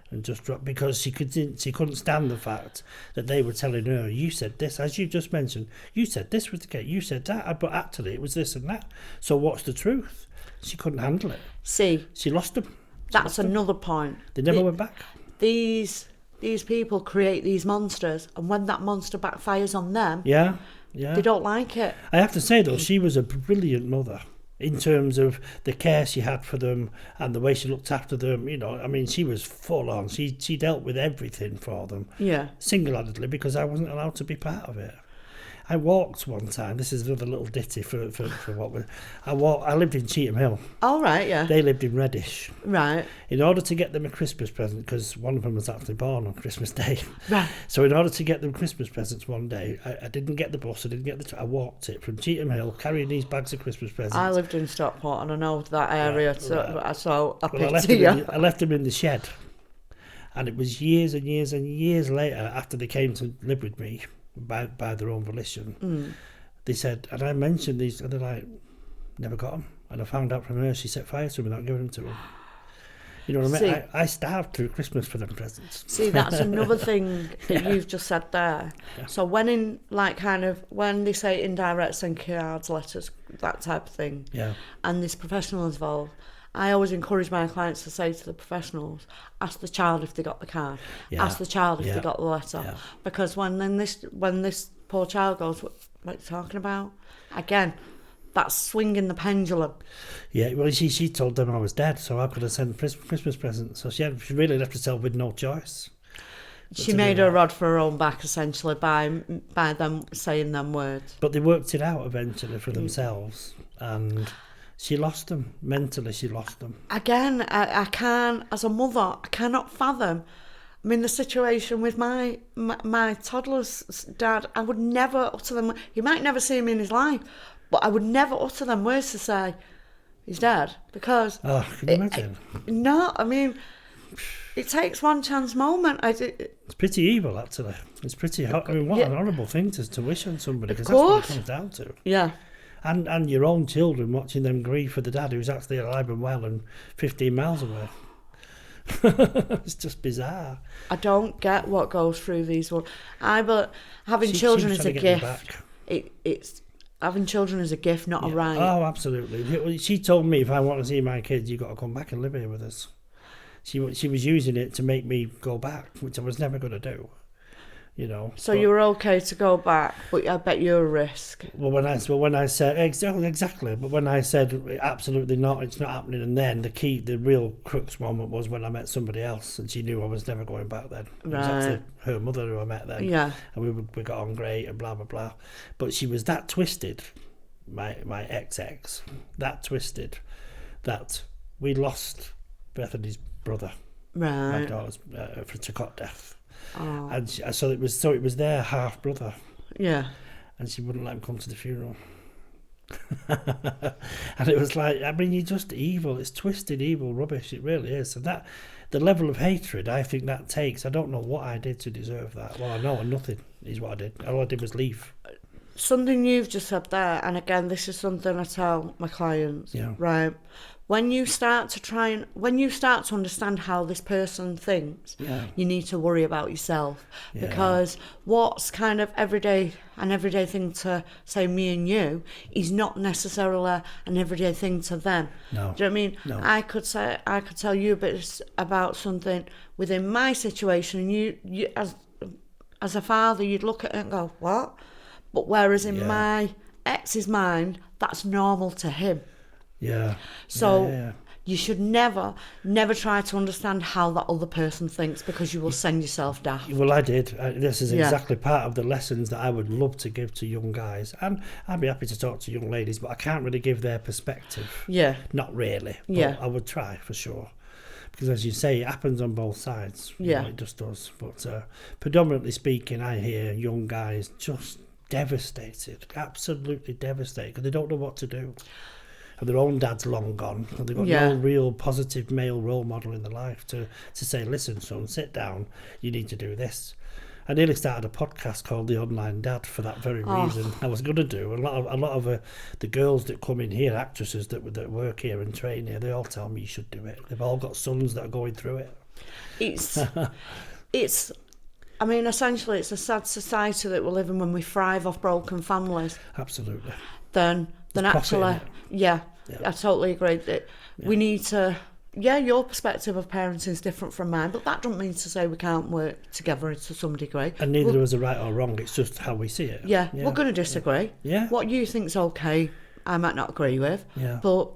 And just dropped, because she couldn't stand the fact that they were telling her, you said this, as you just mentioned, you said this was the case, you said that, but actually it was this and that. So what's the truth? She couldn't handle it. See, she lost them. That's another point. They never went back. These people create these monsters, and when that monster backfires on them, they don't like it. I have to say though, she was a brilliant mother in terms of the care she had for them and the way she looked after them. You know, I mean, she was full on. She dealt with everything for them. Yeah. Single-handedly, because I wasn't allowed to be part of it. I walked one time. This is another little ditty for what we. I lived in Cheetham Hill. Oh, right, yeah. They lived in Reddish. Right. In order to get them a Christmas present, because one of them was actually born on Christmas Day. Right. So in order to get them Christmas presents one day, I didn't get the bus. I walked it from Cheetham Hill, carrying these bags of Christmas presents. I lived in Stockport and I know that area, so I left them in the shed. And it was years and years and years later, after they came to live with me, by their own volition, they said, and I mentioned these, and they're like, never got them. And I found out from her she set fire to them without giving them to them. You know what I mean? I starved through Christmas for them presents. See, that's another thing that you've just said there. Yeah. So when when they say indirect, send cards, letters, that type of thing, and this professional is involved, I always encourage my clients to say to the professionals, ask the child if they got the card, ask the child if they got the letter, because when this poor child goes, what are you talking about? Again, that's swinging the pendulum. Yeah, well, she told them I was dead, so how could I send Christmas presents? So she really left herself with no choice. She made her rod for her own back, essentially, by them saying them words. But they worked it out eventually for themselves, and she lost them. Mentally, she lost them. Again, I can't, as a mother, I cannot fathom. I mean, the situation with my toddler's dad, I would never utter them. You might never see him in his life, but I would never utter them words to say, he's dead. Because... Oh, can you imagine? No, I mean, it takes one chance moment. It's pretty evil, actually. It's pretty... I mean, what an horrible thing to wish on somebody, because that's what it comes down to. Yeah. And your own children watching them grieve for the dad who's actually alive and well and 15 miles away. It's just bizarre. I don't get what goes through these ones. But having children is a gift. It's having children is a gift, not a right. Oh, absolutely. She told me if I want to see my kids, you've got to come back and live here with us. she was using it to make me go back, which I was never going to do. You know. So you were okay to go back, but I bet you're a risk. Well, when I said exactly, but when I said absolutely not, it's not happening, and then the real crux moment was when I met somebody else, and she knew I was never going back. Then it was actually her mother who I met then. Yeah. And we got on great and blah blah blah, but she was that twisted, my ex, that twisted, that we lost Bethany's brother, my daughter's to cot death. Oh. And so it was their half brother. Yeah. And she wouldn't let him come to the funeral. And it was like, I mean, you're just evil. It's twisted evil rubbish. It really is. And that, the level of hatred I think that takes, I don't know what I did to deserve that. Well, I know nothing is what I did. All I did was leave. Something you've just said there, and again, this is something I tell my clients, right? When you start to understand how this person thinks, you need to worry about yourself, because what's kind of everyday thing to say me and you is not necessarily an everyday thing to them. No. Do you know what I mean? No. I could tell you a bit about something within my situation, and you as a father, you'd look at it and go, what? But whereas in my ex's mind, that's normal to him. Yeah. So you should never try to understand how that other person thinks, because you will send yourself daft. Well, I did. This is exactly part of the lessons that I would love to give to young guys. And I'd be happy to talk to young ladies, but I can't really give their perspective. Yeah. Not really. But I would try, for sure. Because as you say, it happens on both sides. You know, it just does. But predominantly speaking, I hear young guys just devastated, absolutely devastated, because they don't know what to do. And their own dad's long gone, and they've got no real positive male role model in their life to say, listen, son, sit down, you need to do this. I nearly started a podcast called The Online Dad for that very reason. I was going to do a lot of the girls that come in here, actresses that work here and train here, they all tell me you should do it. They've all got sons that are going through it. It's I mean, essentially, it's a sad society that we live in when we thrive off broken families. Absolutely. Then actually, I totally agree that we need to. Yeah, your perspective of parenting is different from mine, but that doesn't mean to say we can't work together to some degree. And neither of us are right or wrong. It's just how we see it. Yeah, we're going to disagree. Yeah. What you think's okay, I might not agree with. Yeah. But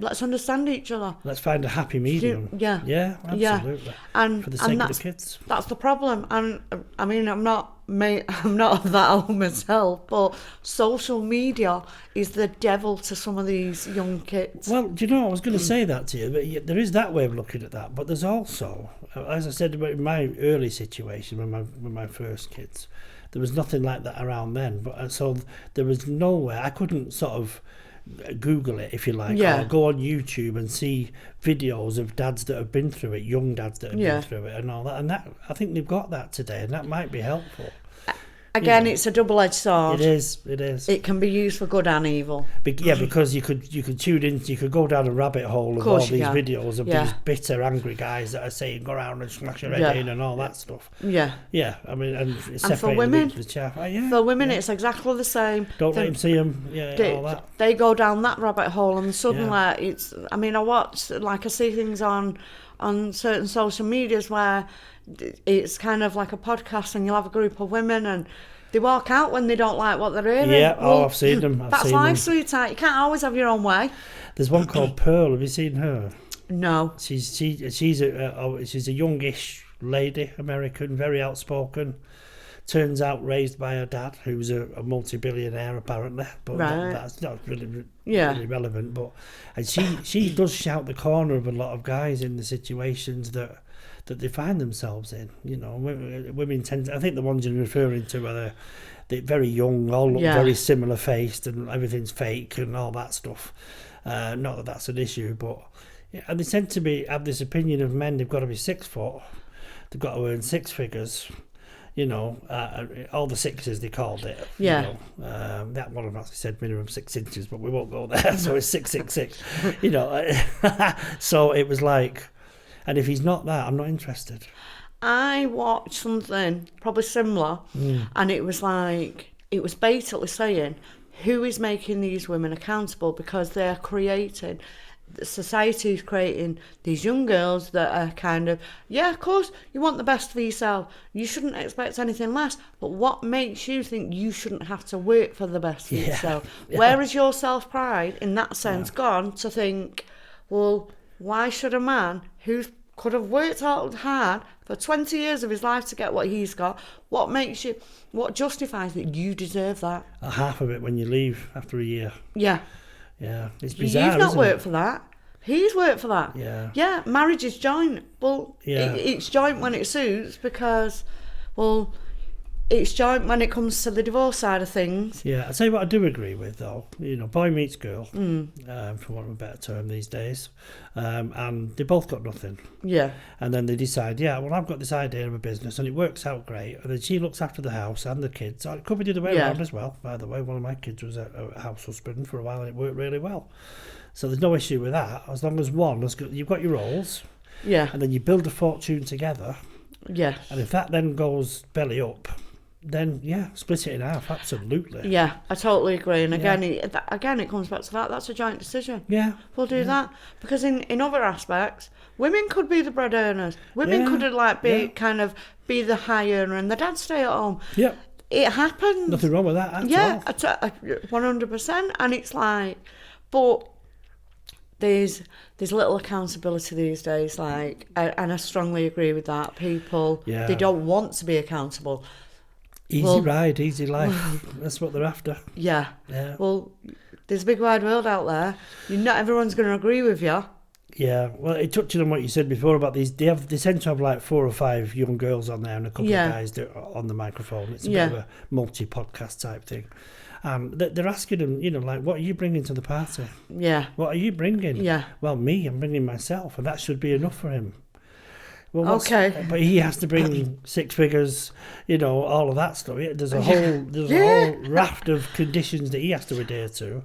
let's understand each other. Let's find a happy medium. Yeah. Yeah, absolutely. Yeah. And for the sake of the kids. That's the problem. And I mean, I'm not of that old myself, but social media is the devil to some of these young kids. Well, do you know, I was going to say that to you, but there is that way of looking at that. But there's also, as I said, in my early situation with my first kids, there was nothing like that around then. But so there was nowhere, I couldn't sort of Google it, if you like, or go on YouTube and see videos of dads that have been through it, young dads that have been through it and all that. And that, I think they've got that today, and that might be helpful. Again, it's a double-edged sword. It is. It can be used for good and evil. Because you could tune in, you could go down a rabbit hole of all these videos of these bitter, angry guys that are saying go around and smash your head in and all that stuff. Yeah. Yeah, I mean, and for women, the chaff. It's exactly the same. Don't let them see them. All that. They go down that rabbit hole, and suddenly it's. I mean, I see things on certain social medias where it's kind of like a podcast, and you'll have a group of women and they walk out when they don't like what they're hearing. Yeah, I've seen them. That's life, sweetheart. You can't always have your own way. There's one called Pearl. Have you seen her? No. She's a youngish lady, American, very outspoken. Turns out raised by her dad, who's a multi-billionaire apparently, but that's not really relevant. But and she does shout the corner of a lot of guys in the situations that they find themselves in. You know, women tend to, I think the ones you're referring to are they're very young, all look very similar faced, and everything's fake and all that stuff. Not that that's an issue, but and they tend to have this opinion of men. They've got to be 6 foot, they've got to earn 6 figures. You know, all the sixes they called it. Yeah. You know, that one of us said minimum 6 inches, but we won't go there. So it's 666. You know, so it was like, and if he's not that, I'm not interested. I watched something probably similar, and it was basically saying who is making these women accountable, because they're creating society is creating these young girls that are kind of, yeah, of course, you want the best for yourself. You shouldn't expect anything less. But what makes you think you shouldn't have to work for the best for yourself? Yeah. Where is your self-pride in that sense gone to think, well, why should a man who could have worked out hard for 20 years of his life to get what he's got, what justifies that you deserve that? Half of it when you leave after a year. Yeah. Yeah, it's bizarre. You've not worked for that. He's worked for that. Yeah. Yeah, marriage is joint. Well, it's joint when it suits because, well, it's joint when it comes to the divorce side of things. Yeah, I'll tell you what I do agree with, though. Boy meets girl, for want of a better term these days. And they both got nothing. Yeah. And then they decide, well, I've got this idea of a business and it works out great. And then she looks after the house and the kids. It could be the other way around as well, by the way. One of my kids was a house husband for a while and it worked really well. So there's no issue with that. As long as you've got your roles. Yeah. And then you build a fortune together. Yeah. And if that then goes belly up, then split it in half, absolutely. Yeah, I totally agree. And again, it comes back to that. That's a joint decision. Yeah, we'll do that because in other aspects, women could be the bread earners. Women could be the high earner, and the dad stay at home. Yeah, it happens. Nothing wrong with that. At all. 100%. And it's like, but there's little accountability these days. Like, and I strongly agree with that. People they don't want to be accountable. Easy ride, easy life. That's what they're after. Yeah. Well, there's a big wide world out there. Not everyone's going to agree with you. Yeah. Well, it touching on what you said before about these. They tend to have like 4 or 5 young girls on there and a couple of guys that are on the microphone. It's a bit of a multi-podcast type thing. They're asking them, like, what are you bringing to the party? Yeah. What are you bringing? Yeah. Well, I'm bringing myself, and that should be enough for him. Well, okay. But he has to bring 6 figures, all of that stuff. There's a whole raft of conditions that he has to adhere to,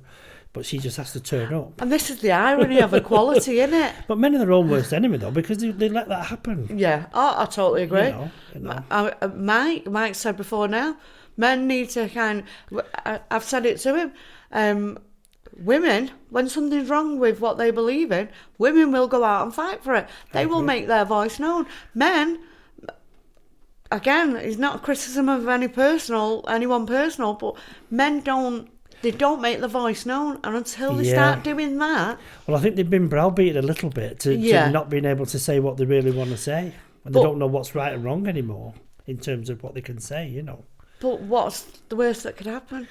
but she just has to turn up. And this is the irony of equality, isn't it? But men are their own worst enemy, though, because they let that happen. Yeah, I totally agree. Mike said before now, men need to I've said it to him, women, when something's wrong with what they believe in, women will go out and fight for it. They will make their voice known. Men, again, it's not a criticism of anyone personal, but men don't make the voice known, and until they start doing that... Well, I think they've been browbeaten a little bit to not being able to say what they really want to say, and they don't know what's right and wrong anymore in terms of what they can say, But what's the worst that could happen?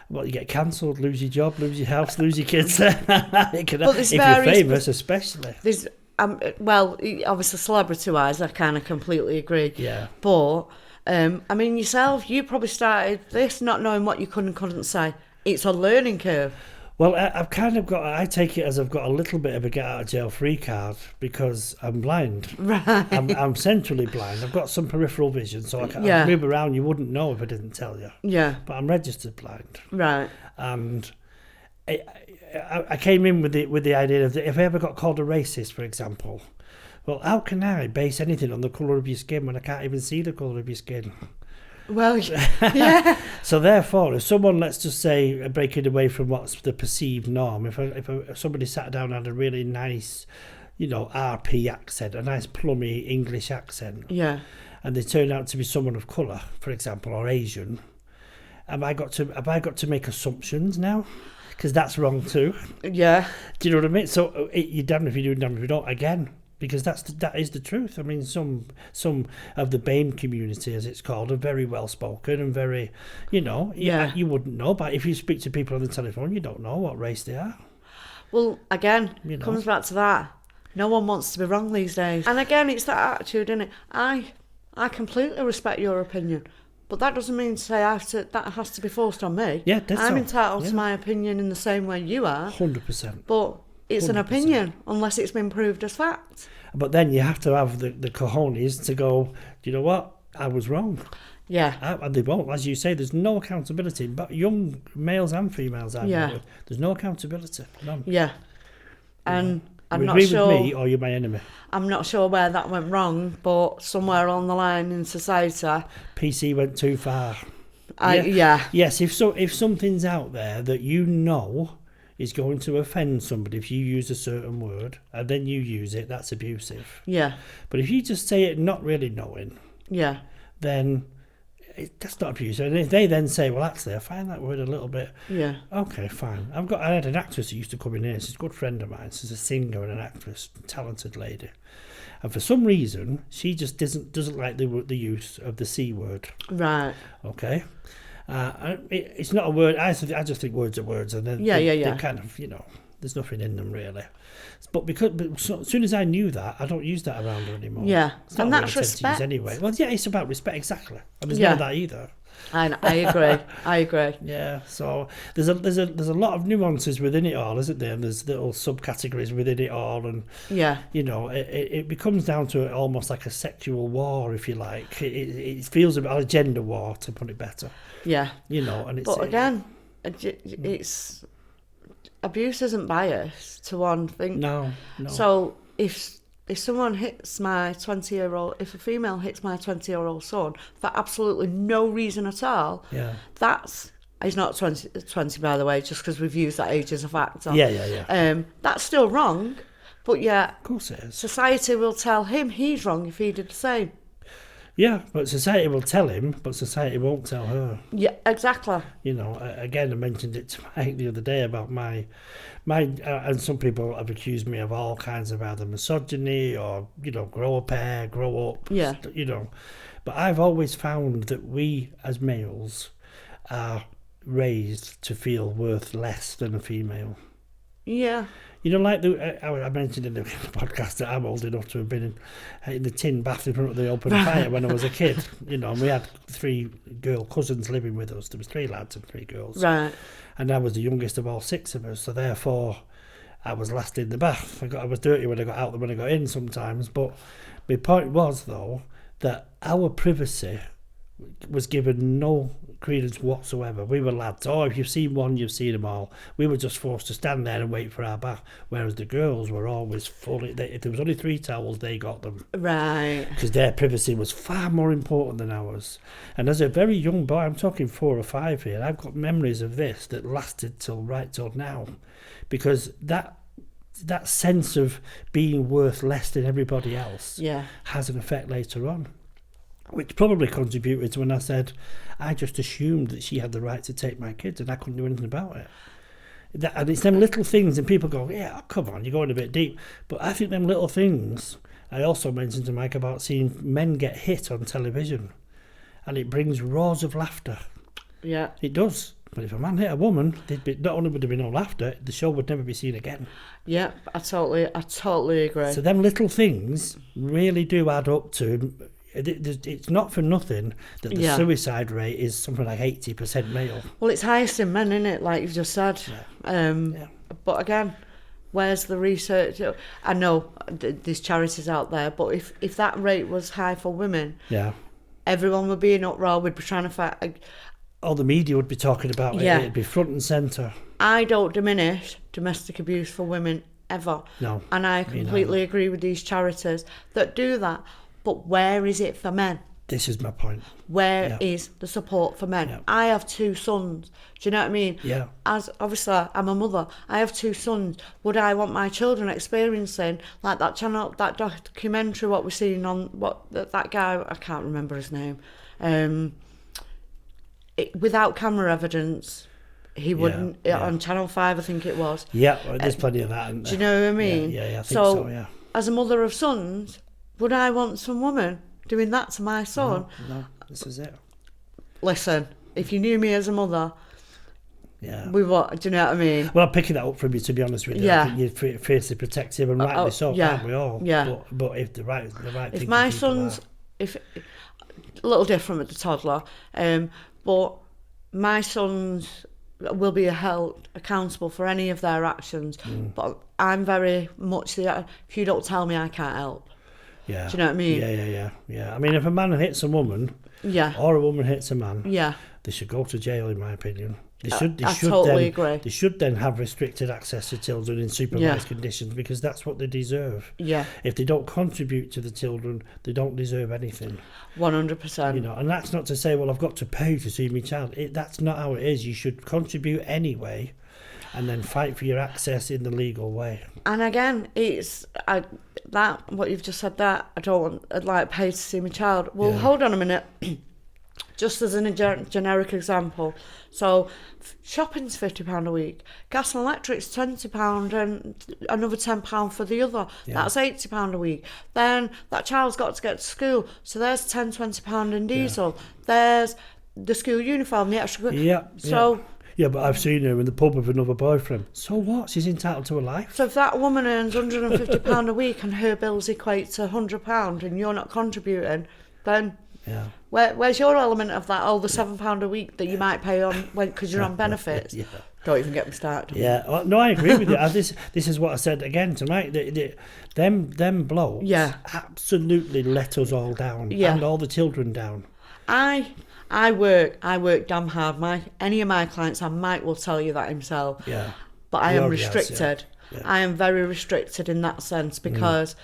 Well, you get cancelled, lose your job, lose your house, lose your kids. If you're famous, especially. There's, well, obviously, celebrity-wise, I kind of completely agree. Yeah. But, yourself, you probably started this not knowing what you could and couldn't say. It's a learning curve. Well, I take it as I've got a little bit of a get out of jail free card because I'm blind. Right. I'm centrally blind. I've got some peripheral vision, so I can move around. You wouldn't know if I didn't tell you. Yeah. But I'm registered blind. Right. And I came in with the idea of that if I ever got called a racist, for example, well, how can I base anything on the colour of your skin when I can't even see the colour of your skin? Well, yeah. So therefore, if someone, let's just say, breaking away from what's the perceived norm, if somebody sat down and had a really nice, RP accent, a nice plummy English accent, and they turn out to be someone of colour, for example, or Asian, have I got to make assumptions now? Because that's wrong too. Yeah. Do you know what I mean? So you're damned if you do, damned if you don't. Again. Because that is the truth. I mean, some of the BAME community, as it's called, are very well spoken and very, you wouldn't know. But if you speak to people on the telephone, you don't know what race they are. Well, again, comes back to that. No one wants to be wrong these days. And again, it's that attitude, isn't it? I completely respect your opinion, but that doesn't mean to say that has to be forced on me. Yeah, I'm entitled to my opinion in the same way you are. 100%. But it's 100%. An opinion, unless it's been proved as fact. But then you have to have the cojones to go, do you know what? I was wrong. Yeah. And they won't. As you say, there's no accountability. But young males and females, there's no accountability. None. Yeah. And I'm not agree sure... with me or you're my enemy. I'm not sure where that went wrong, but somewhere along the line in society... PC went too far. Yeah. Yes, if something's out there that is going to offend somebody if you use a certain word and then you use it, that's abusive. Yeah. But if you just say it not really knowing, then that's not abusive. And if they then say, well, actually, I find that word a little bit... Yeah. Okay, fine. I had an actress who used to come in here. She's a good friend of mine. She's a singer and an actress, talented lady. And for some reason, she just doesn't like the use of the C word. Right. Okay? It's not a word. I just think words are words. And then they're kind of, there's nothing in them really. But as soon as I knew that, I don't use that around her anymore. Yeah. It's not and what that's I tend to use respect. anyway. Well, yeah, it's about respect, exactly. And there's none of that either. I agree. Yeah, so there's a lot of nuances within it all, isn't there? And there's little subcategories within it all, and it becomes down to almost like a sexual war, if you like. It feels about a gender war, to put it better. Yeah, and it's. But again, it's abuse isn't biased to one thing. No. So if someone hits my 20-year-old, if a female hits my 20-year-old son for absolutely no reason at all, he's not 20 by the way, just because we've used that age as a factor. Yeah. That's still wrong, but Of course it is. Society will tell him he's wrong if he did the same. Yeah, but society will tell him, but society won't tell her. Yeah, exactly. Again, I mentioned it to Mike the other day about my and some people have accused me of all kinds of either misogyny or, grow up hair, grow up. Yeah. But I've always found that we as males are raised to feel worth less than a female. Yeah. Like I mentioned in the podcast that I'm old enough to have been in the tin bath in front of the open fire when I was a kid. And we had 3 girl cousins living with us. There was 3 lads and 3 girls. Right. And I was the youngest of all 6 of us. So therefore, I was last in the bath. I was dirty when I got out than when I got in sometimes. But my point was, though, that our privacy was given no credence whatsoever. We were lads. Oh, if you've seen one, you've seen them all. We were just forced to stand there and wait for our bath, whereas the girls were always fully... If there was only 3 towels, they got them. Right. Because their privacy was far more important than ours. And as a very young boy, I'm talking 4 or 5 here, I've got memories of this that lasted till now. Because that sense of being worth less than everybody else has an effect later on. Which probably contributed to when I said, I just assumed that she had the right to take my kids and I couldn't do anything about it. And it's them little things, and people go, yeah, come on, you're going a bit deep. But I think them little things, I also mentioned to Mike about seeing men get hit on television, and it brings roars of laughter. Yeah. It does. But if a man hit a woman, not only would there be no laughter, the show would never be seen again. Yeah, I totally agree. So them little things really do add up to... It's not for nothing that the suicide rate is something like 80% male. Well, it's highest in men, isn't it? Like you've just said. Yeah. But again, where's the research? I know there's charities out there, but if that rate was high for women, everyone would be in uproar. We'd be trying to fight. All the media would be talking about it. It'd be front and centre. I don't diminish domestic abuse for women ever. No. And I completely agree with these charities that do that. But where is it for men? This is my point. Where is the support for men? Yeah. I have 2 sons. Do you know what I mean? Yeah. As obviously I'm a mother, I have 2 sons. Would I want my children experiencing like that channel, that documentary? What we're seeing on that guy? I can't remember his name. Without camera evidence, he wouldn't on Channel 5. I think it was. Yeah, there's plenty of that. Do you know what I mean? Yeah, I think so. Yeah. As a mother of sons, would I want some woman doing that to my son? No, this is it. Listen, if you knew me as a mother, we what? Do you know what I mean? Well, I'm picking that up from you, to be honest with you. Yeah. I think you're fiercely protective, and rightly so, can't we all? Yeah. But if the right if my son's, a little different with the toddler, but my sons will be held accountable for any of their actions. But I'm very much if you don't tell me, I can't help. Yeah. Do you know what I mean? Yeah. I mean, if a man hits a woman, or a woman hits a man, they should go to jail, in my opinion. They should. I totally agree. They should then have restricted access to children in supervised conditions, because that's what they deserve. Yeah. If they don't contribute to the children, they don't deserve anything. 100%. And that's not to say, well, I've got to pay to see my child. That's not how it is. You should contribute anyway. and then fight for your access in the legal way. And again, what you've just said, that I don't want, I'd like pay to see my child. Well, hold on a minute. Just as a generic example, so shopping's £50 a week, gas and electric's £20 and another £10 for the other. That's £80 a week. Then that child's got to get to school, so there's £10-20 in diesel. There's the school uniform, the extra. Yeah, but I've seen her in the pub with another boyfriend. So what? She's entitled to a life. So if that woman earns £150 a week and her bills equate to £100 and you're not contributing, then where's your element of that? Oh, the £7 a week that you might pay on because you're on benefits. Don't even get me started. Yeah, well, no, I agree with you. This is what I said again tonight. Them blokes absolutely let us all down and all the children down. I work damn hard. Any of my clients, and Mike will tell you that himself. Yeah. But I am restricted. I am very restricted in that sense because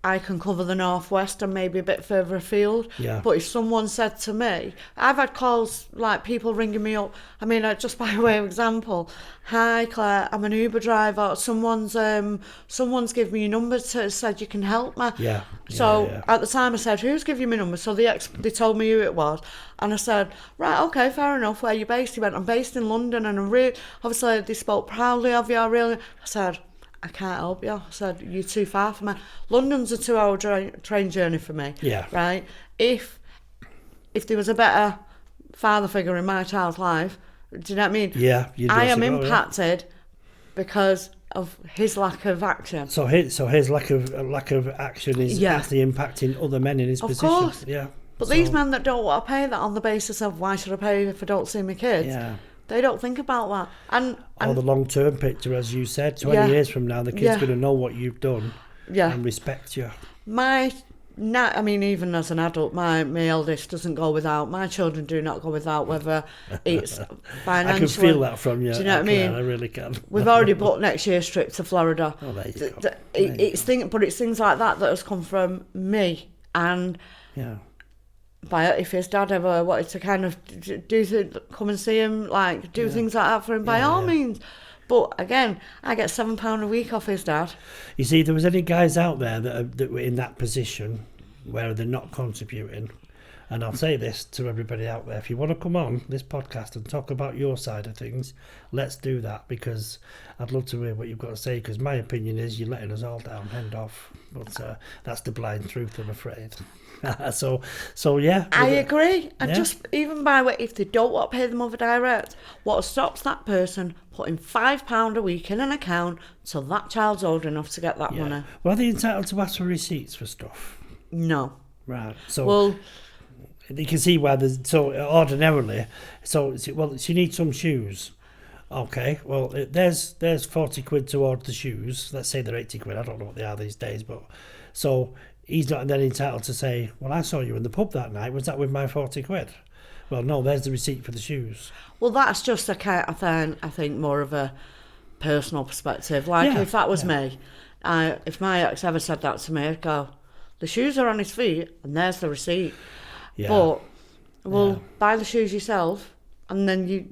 I can cover the northwest and maybe a bit further afield. Yeah. But if someone said to me, I've had calls like people ringing me up. I mean, just by way of example, hi Claire, I'm an Uber driver. Someone's given me your number, said you can help me. Yeah. So at the time I said, who's given you my number? So they told me who it was, and I said, right, okay, fair enough. Where are you based? He went, I'm based in London, and obviously they spoke proudly of you. I said, I can't help you. I said, you're too far for me. London's a 2-hour train journey for me. Yeah. Right? If there was a better father figure in my child's life, do you know what I mean? Yeah. I am impacted because of his lack of action. So his lack of action is actually impacting other men in his position. Of course. Yeah. But these men that don't want to pay that on the basis of why should I pay if I don't see my kids? Yeah. They don't think about that. And the long-term picture, as you said, 20 years from now, the kid's going to know what you've done and respect you. Even as an adult, my eldest doesn't go without. My children do not go without, whether it's financially. I can feel that from you. Do you know what I mean? I really can. We've already booked next year's trip to Florida. Oh, there you go. It's things like that has come from me. And if his dad ever wanted to kind of come and see him, do things like that for him, by all means. But again, I get £7 a week off his dad. You see, there was any guys out there that were in that position where they're not contributing, and I'll say this to everybody out there: if you want to come on this podcast and talk about your side of things, let's do that, because I'd love to hear what you've got to say, because my opinion is you're letting us all down, end off. But that's the blind truth, I'm afraid. So yeah, I agree. And just even by way, if they don't want to pay them over direct, what stops that person putting £5 a week in an account till that child's old enough to get that money? Well, are they entitled to ask for receipts for stuff? No. Right. So you can see why there's ordinarily. So she needs some shoes. Okay. Well, there's 40 quid towards the shoes. Let's say they're 80 quid. I don't know what they are these days, but so. He's not then entitled to say, well, I saw you in the pub that night. Was that with my 40 quid? Well, no, there's the receipt for the shoes. Well, that's just a kind of thing, I think, more of a personal perspective. If that was me, if my ex ever said that to me, I'd go, the shoes are on his feet and there's the receipt. Yeah. But, buy the shoes yourself and then you...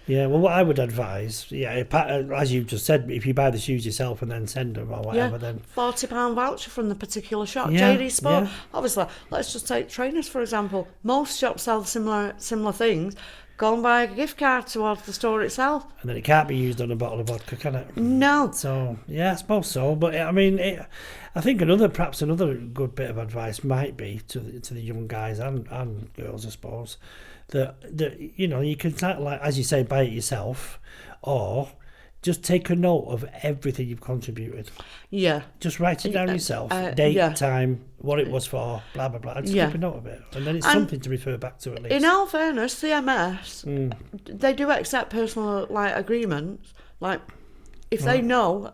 Yeah, well, what I would advise, as you just said, if you buy the shoes yourself and then send them or whatever, then... £40 voucher from the particular shop, JD Sport. Yeah. Obviously, let's just take trainers, for example. Most shops sell similar things. Go and buy a gift card towards the store itself. And then it can't be used on a bottle of vodka, can it? No. So, yeah, I suppose so. But, I mean, I think perhaps another good bit of advice might be to the young guys and girls, I suppose, that you can, as you say, buy it yourself, or just take a note of everything you've contributed. Yeah. Just write it down yourself, date, time, what it was for, blah, blah, blah. Just keep a note of it. And then it's something to refer back to at least. In all fairness, CMS, they do accept personal agreements. If they know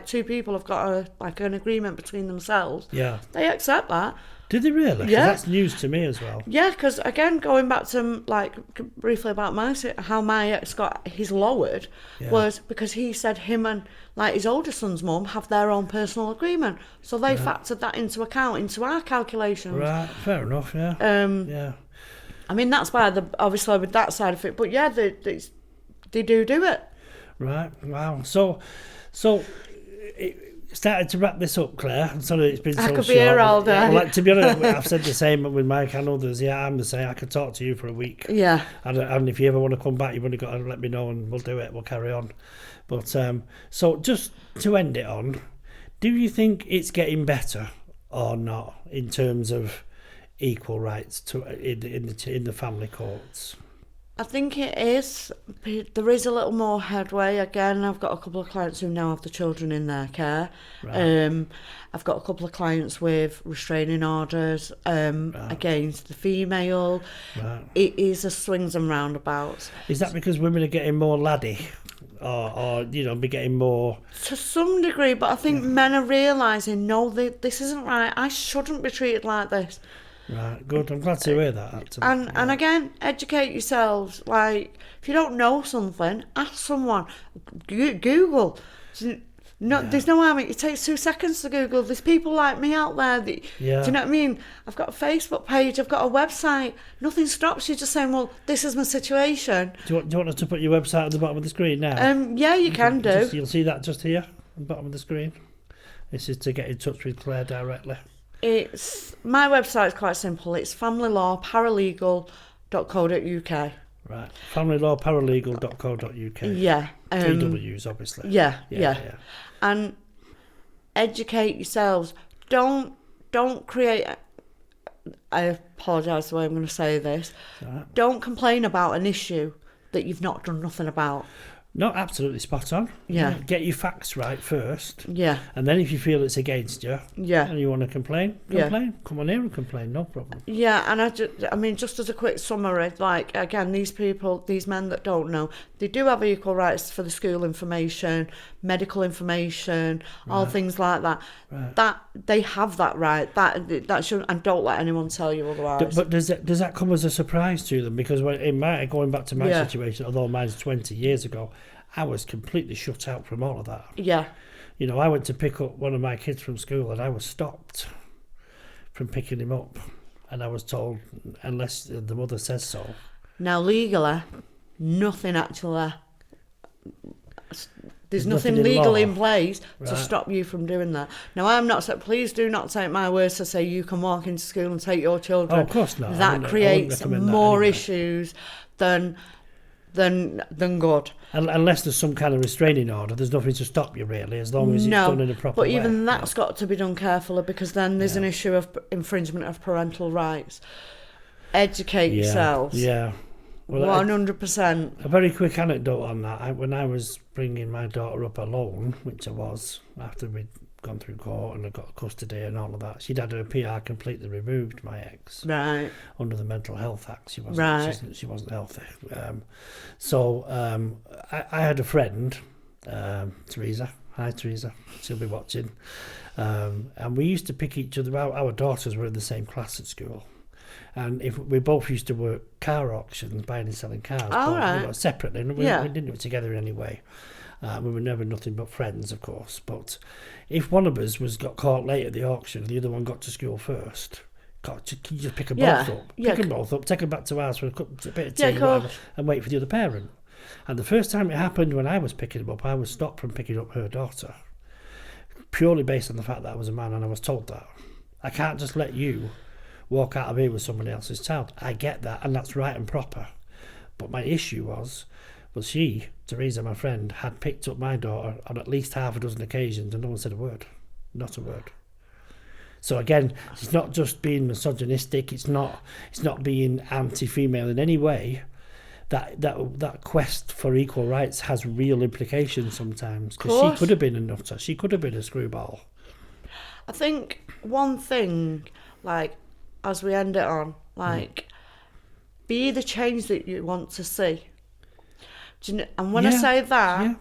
two people have got an agreement between themselves, they accept that. Did they really? Yeah. That's news to me as well. Yeah, because again, going back to briefly about how my ex got his lowered was because he said him and his older son's mum have their own personal agreement, so they factored that into our calculations. Right, fair enough. Yeah. I mean, that's why obviously with that side of it, but they do it. Right. Wow. So started to wrap this up, Claire. I'm sorry it's been so short. I could be here all day. Well, to be honest, I've said the same with Mike and others. Yeah, I'm the same. I could talk to you for a week. Yeah. And if you ever want to come back, you've only got to let me know and we'll do it. We'll carry on. But so just to end it on, do you think it's getting better or not in terms of equal rights in the family courts? I think it is. There is a little more headway. Again, I've got a couple of clients who now have the children in their care. Right. I've got a couple of clients with restraining orders against the female. Right. It is a swings and roundabouts. Is that because women are getting more laddie? Or be getting more... To some degree, but I think men are realising, no, this isn't right. I shouldn't be treated like this. Right, good. I'm glad to hear that. Actually. And again, educate yourselves. Like, if you don't know something, ask someone. Google. There's no harm. It takes 2 seconds to Google. There's people like me out there. Do you know what I mean? I've got a Facebook page. I've got a website. Nothing stops you just saying, well, this is my situation. Do you want us to put your website at the bottom of the screen now? Yeah, you can do. You'll see that just here, at the bottom of the screen. This is to get in touch with Claire directly. My website's quite simple. It's familylawparalegal.co.uk. Right, familylawparalegal.co.uk. Yeah. 3 W's, obviously. Yeah. And educate yourselves. Don't create... I apologise the way I'm going to say this. Right. Don't complain about an issue that you've not done nothing about. No, absolutely spot on. Yeah. Get your facts right first. Yeah. And then if you feel it's against you, and you want to complain. Come on here and complain, no problem. Yeah, and just as a quick summary, like, again, these men that don't know, they do have equal rights for the school information, medical information, all things like that. Right. That they have that right. That should, and don't let anyone tell you otherwise. But does that come as a surprise to them? Because going back to my situation, although mine's 20 years ago, I was completely shut out from all of that. Yeah. I went to pick up one of my kids from school and I was stopped from picking him up. And I was told, unless the mother says so. Now, legally, nothing actually... There's nothing legal in place to stop you from doing that. Now, I'm not saying, please do not take my words to say you can walk into school and take your children. Oh, of course not. That creates more issues than good. Unless there's some kind of restraining order, there's nothing to stop you really, as long as it's done in a proper way. But even that's got to be done carefully, because then there's an issue of infringement of parental rights. Educate yourselves. Yeah. Well, 100%. A very quick anecdote on that. When I was bringing my daughter up alone, which I was, after we'd gone through court and I got custody and all of that, she'd had her PR completely removed, my ex. Right. Under the Mental Health Act. She wasn't healthy. I had a friend, Teresa. Hi, Teresa. She'll be watching. And we used to pick each other out. Our daughters were in the same class at school. And if we both used to work car auctions, buying and selling cars, separately, and we didn't do it together in any way. We were never nothing but friends, of course. But if one of us got caught late at the auction, the other one got to school first. You just pick them both up. Pick them both up, take them back to ours for a bit of tea and wait for the other parent. And the first time it happened, when I was picking them up, I was stopped from picking up her daughter, purely based on the fact that I was a man and I was told that. I can't just let you walk out of here with somebody else's child. I get that, and that's right and proper. But my issue was she, Teresa, my friend, had picked up my daughter on at least half a dozen occasions and no one said a word. Not a word. So again, it's not just being misogynistic, it's not being anti-female in any way. That quest for equal rights has real implications sometimes, because she could have been a nutter, she could have been a screwball. I think one thing, like, as we end it on, be the change that you want to see. And when I say that,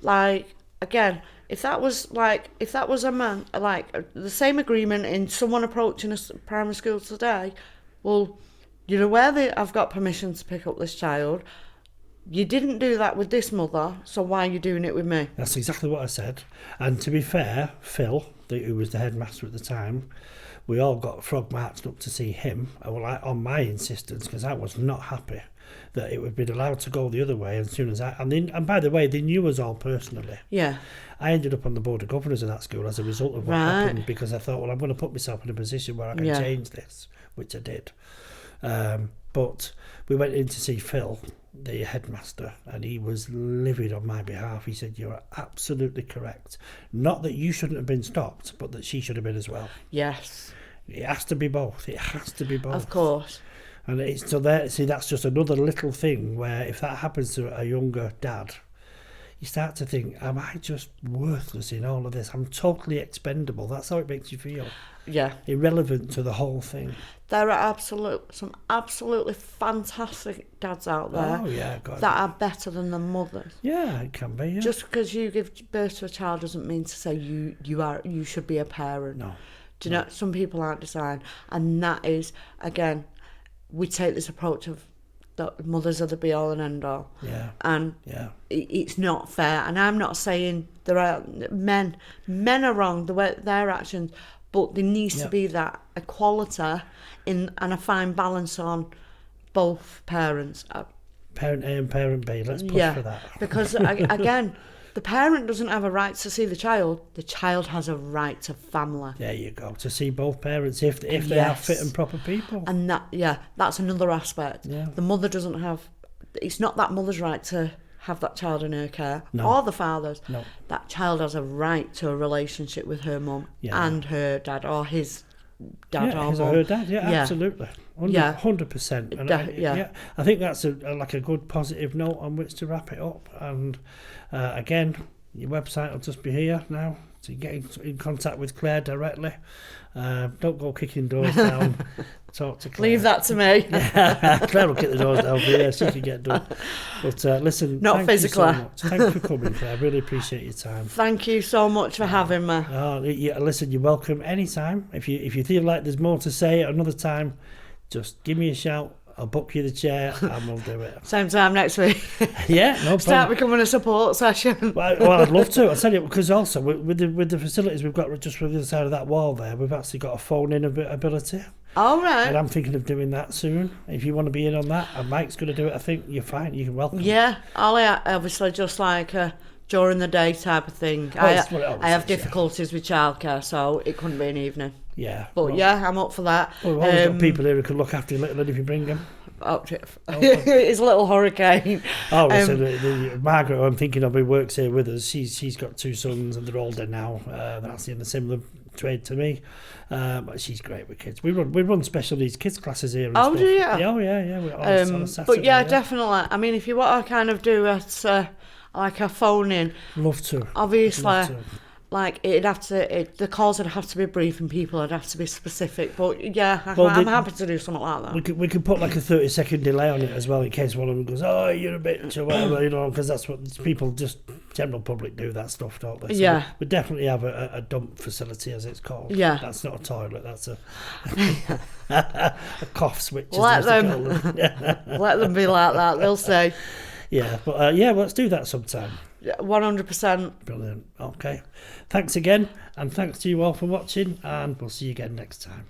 like, again, if that was a man, like, the same agreement in someone approaching a primary school today, well, you're aware that I've got permission to pick up this child. You didn't do that with this mother, so why are you doing it with me? That's exactly what I said. And to be fair, Phil, who was the headmaster at the time, we all got frog marched up to see him, on my insistence, because I was not happy that it would be allowed to go the other way as soon as and by the way, they knew us all personally. Yeah. I ended up on the board of governors of that school as a result of what happened, because I thought, well, I'm going to put myself in a position where I can change this, which I did. But we went in to see Phil, the headmaster, and he was livid on my behalf. He said, "You are absolutely correct. Not that you shouldn't have been stopped, but that she should have been as well." Yes. It has to be both. It has to be both. Of course. And it's so there. See, that's just another little thing where if that happens to a younger dad, you start to think, am I just worthless in all of this? I'm totally expendable. That's how it makes you feel. Yeah. Irrelevant to the whole thing. There are some absolutely fantastic dads out there that are better than the mothers. Yeah, it can be. Yeah. Just because you give birth to a child doesn't mean to say you should be a parent. No. Do you know, some people aren't designed, and that is, again, we take this approach of that mothers are the be all and end all. Yeah. And it's not fair. And I'm not saying there are men are wrong, their actions, but there needs to be that equality and a fine balance on both parents. Parent A and parent B, let's push for that. Because again, the parent doesn't have a right to see the child has a right to family. There you go, to see both parents if they are fit and proper people. And that's another aspect. Yeah. The mother doesn't have, it's not that mother's right to have that child in her care, or the father's. No. That child has a right to a relationship with her mum and her dad, or his dad or his mum. or her dad, absolutely. 100%. And I think that's a good positive note on which to wrap it up. And again, your website will just be here now, so you get in contact with Claire directly. Don't go kicking doors down. Talk to Claire. Leave that to me. Claire will kick the doors down for you, she can get done. But listen, not physically. You so much. Thanks for coming, Claire. I really appreciate your time. Thank you so much for having me. Listen, you're welcome anytime. If you feel like there's more to say at another time, just give me a shout. I'll book you the chair and we'll do it. Same time next week. Yeah, no problem. Start becoming a support session. Well, I'd love to. I'll tell you, because also with the facilities we've got just from the other side of that wall there, we've actually got a phone-in ability. All right. And I'm thinking of doing that soon. If you want to be in on that, and Mike's going to do it, I think you're fine. You can welcome. Yeah, obviously just like during the day type of thing. I have difficulties with childcare, so it couldn't be an evening. Yeah. But I'm up for that. Well, we've always got people here who can look after you little if you bring them. It's a little hurricane. So the Margaret, who I'm thinking of, who works here with us, she's got 2 sons and they're older now. They're actually in a similar trade to me. But she's great with kids. We run special needs kids classes here. And stuff. Do you? Yeah. We're on Saturday, but definitely. I mean, if you want to kind of do it like a phone in, love to. Obviously. Like the calls would have to be brief and people would have to be specific. But I'm happy to do something like that. We could put like a 30-second delay on it as well in case one of them goes, "Oh, you're a bitch," or whatever, because that's what people, just general public, do that stuff, don't they? So we definitely have a dump facility, as it's called. Yeah, that's not a toilet. That's a cough switch. Let them be like that. They'll say. Yeah, but let's do that sometime. 100%. Brilliant. Okay. Thanks again, and thanks to you all for watching, and we'll see you again next time.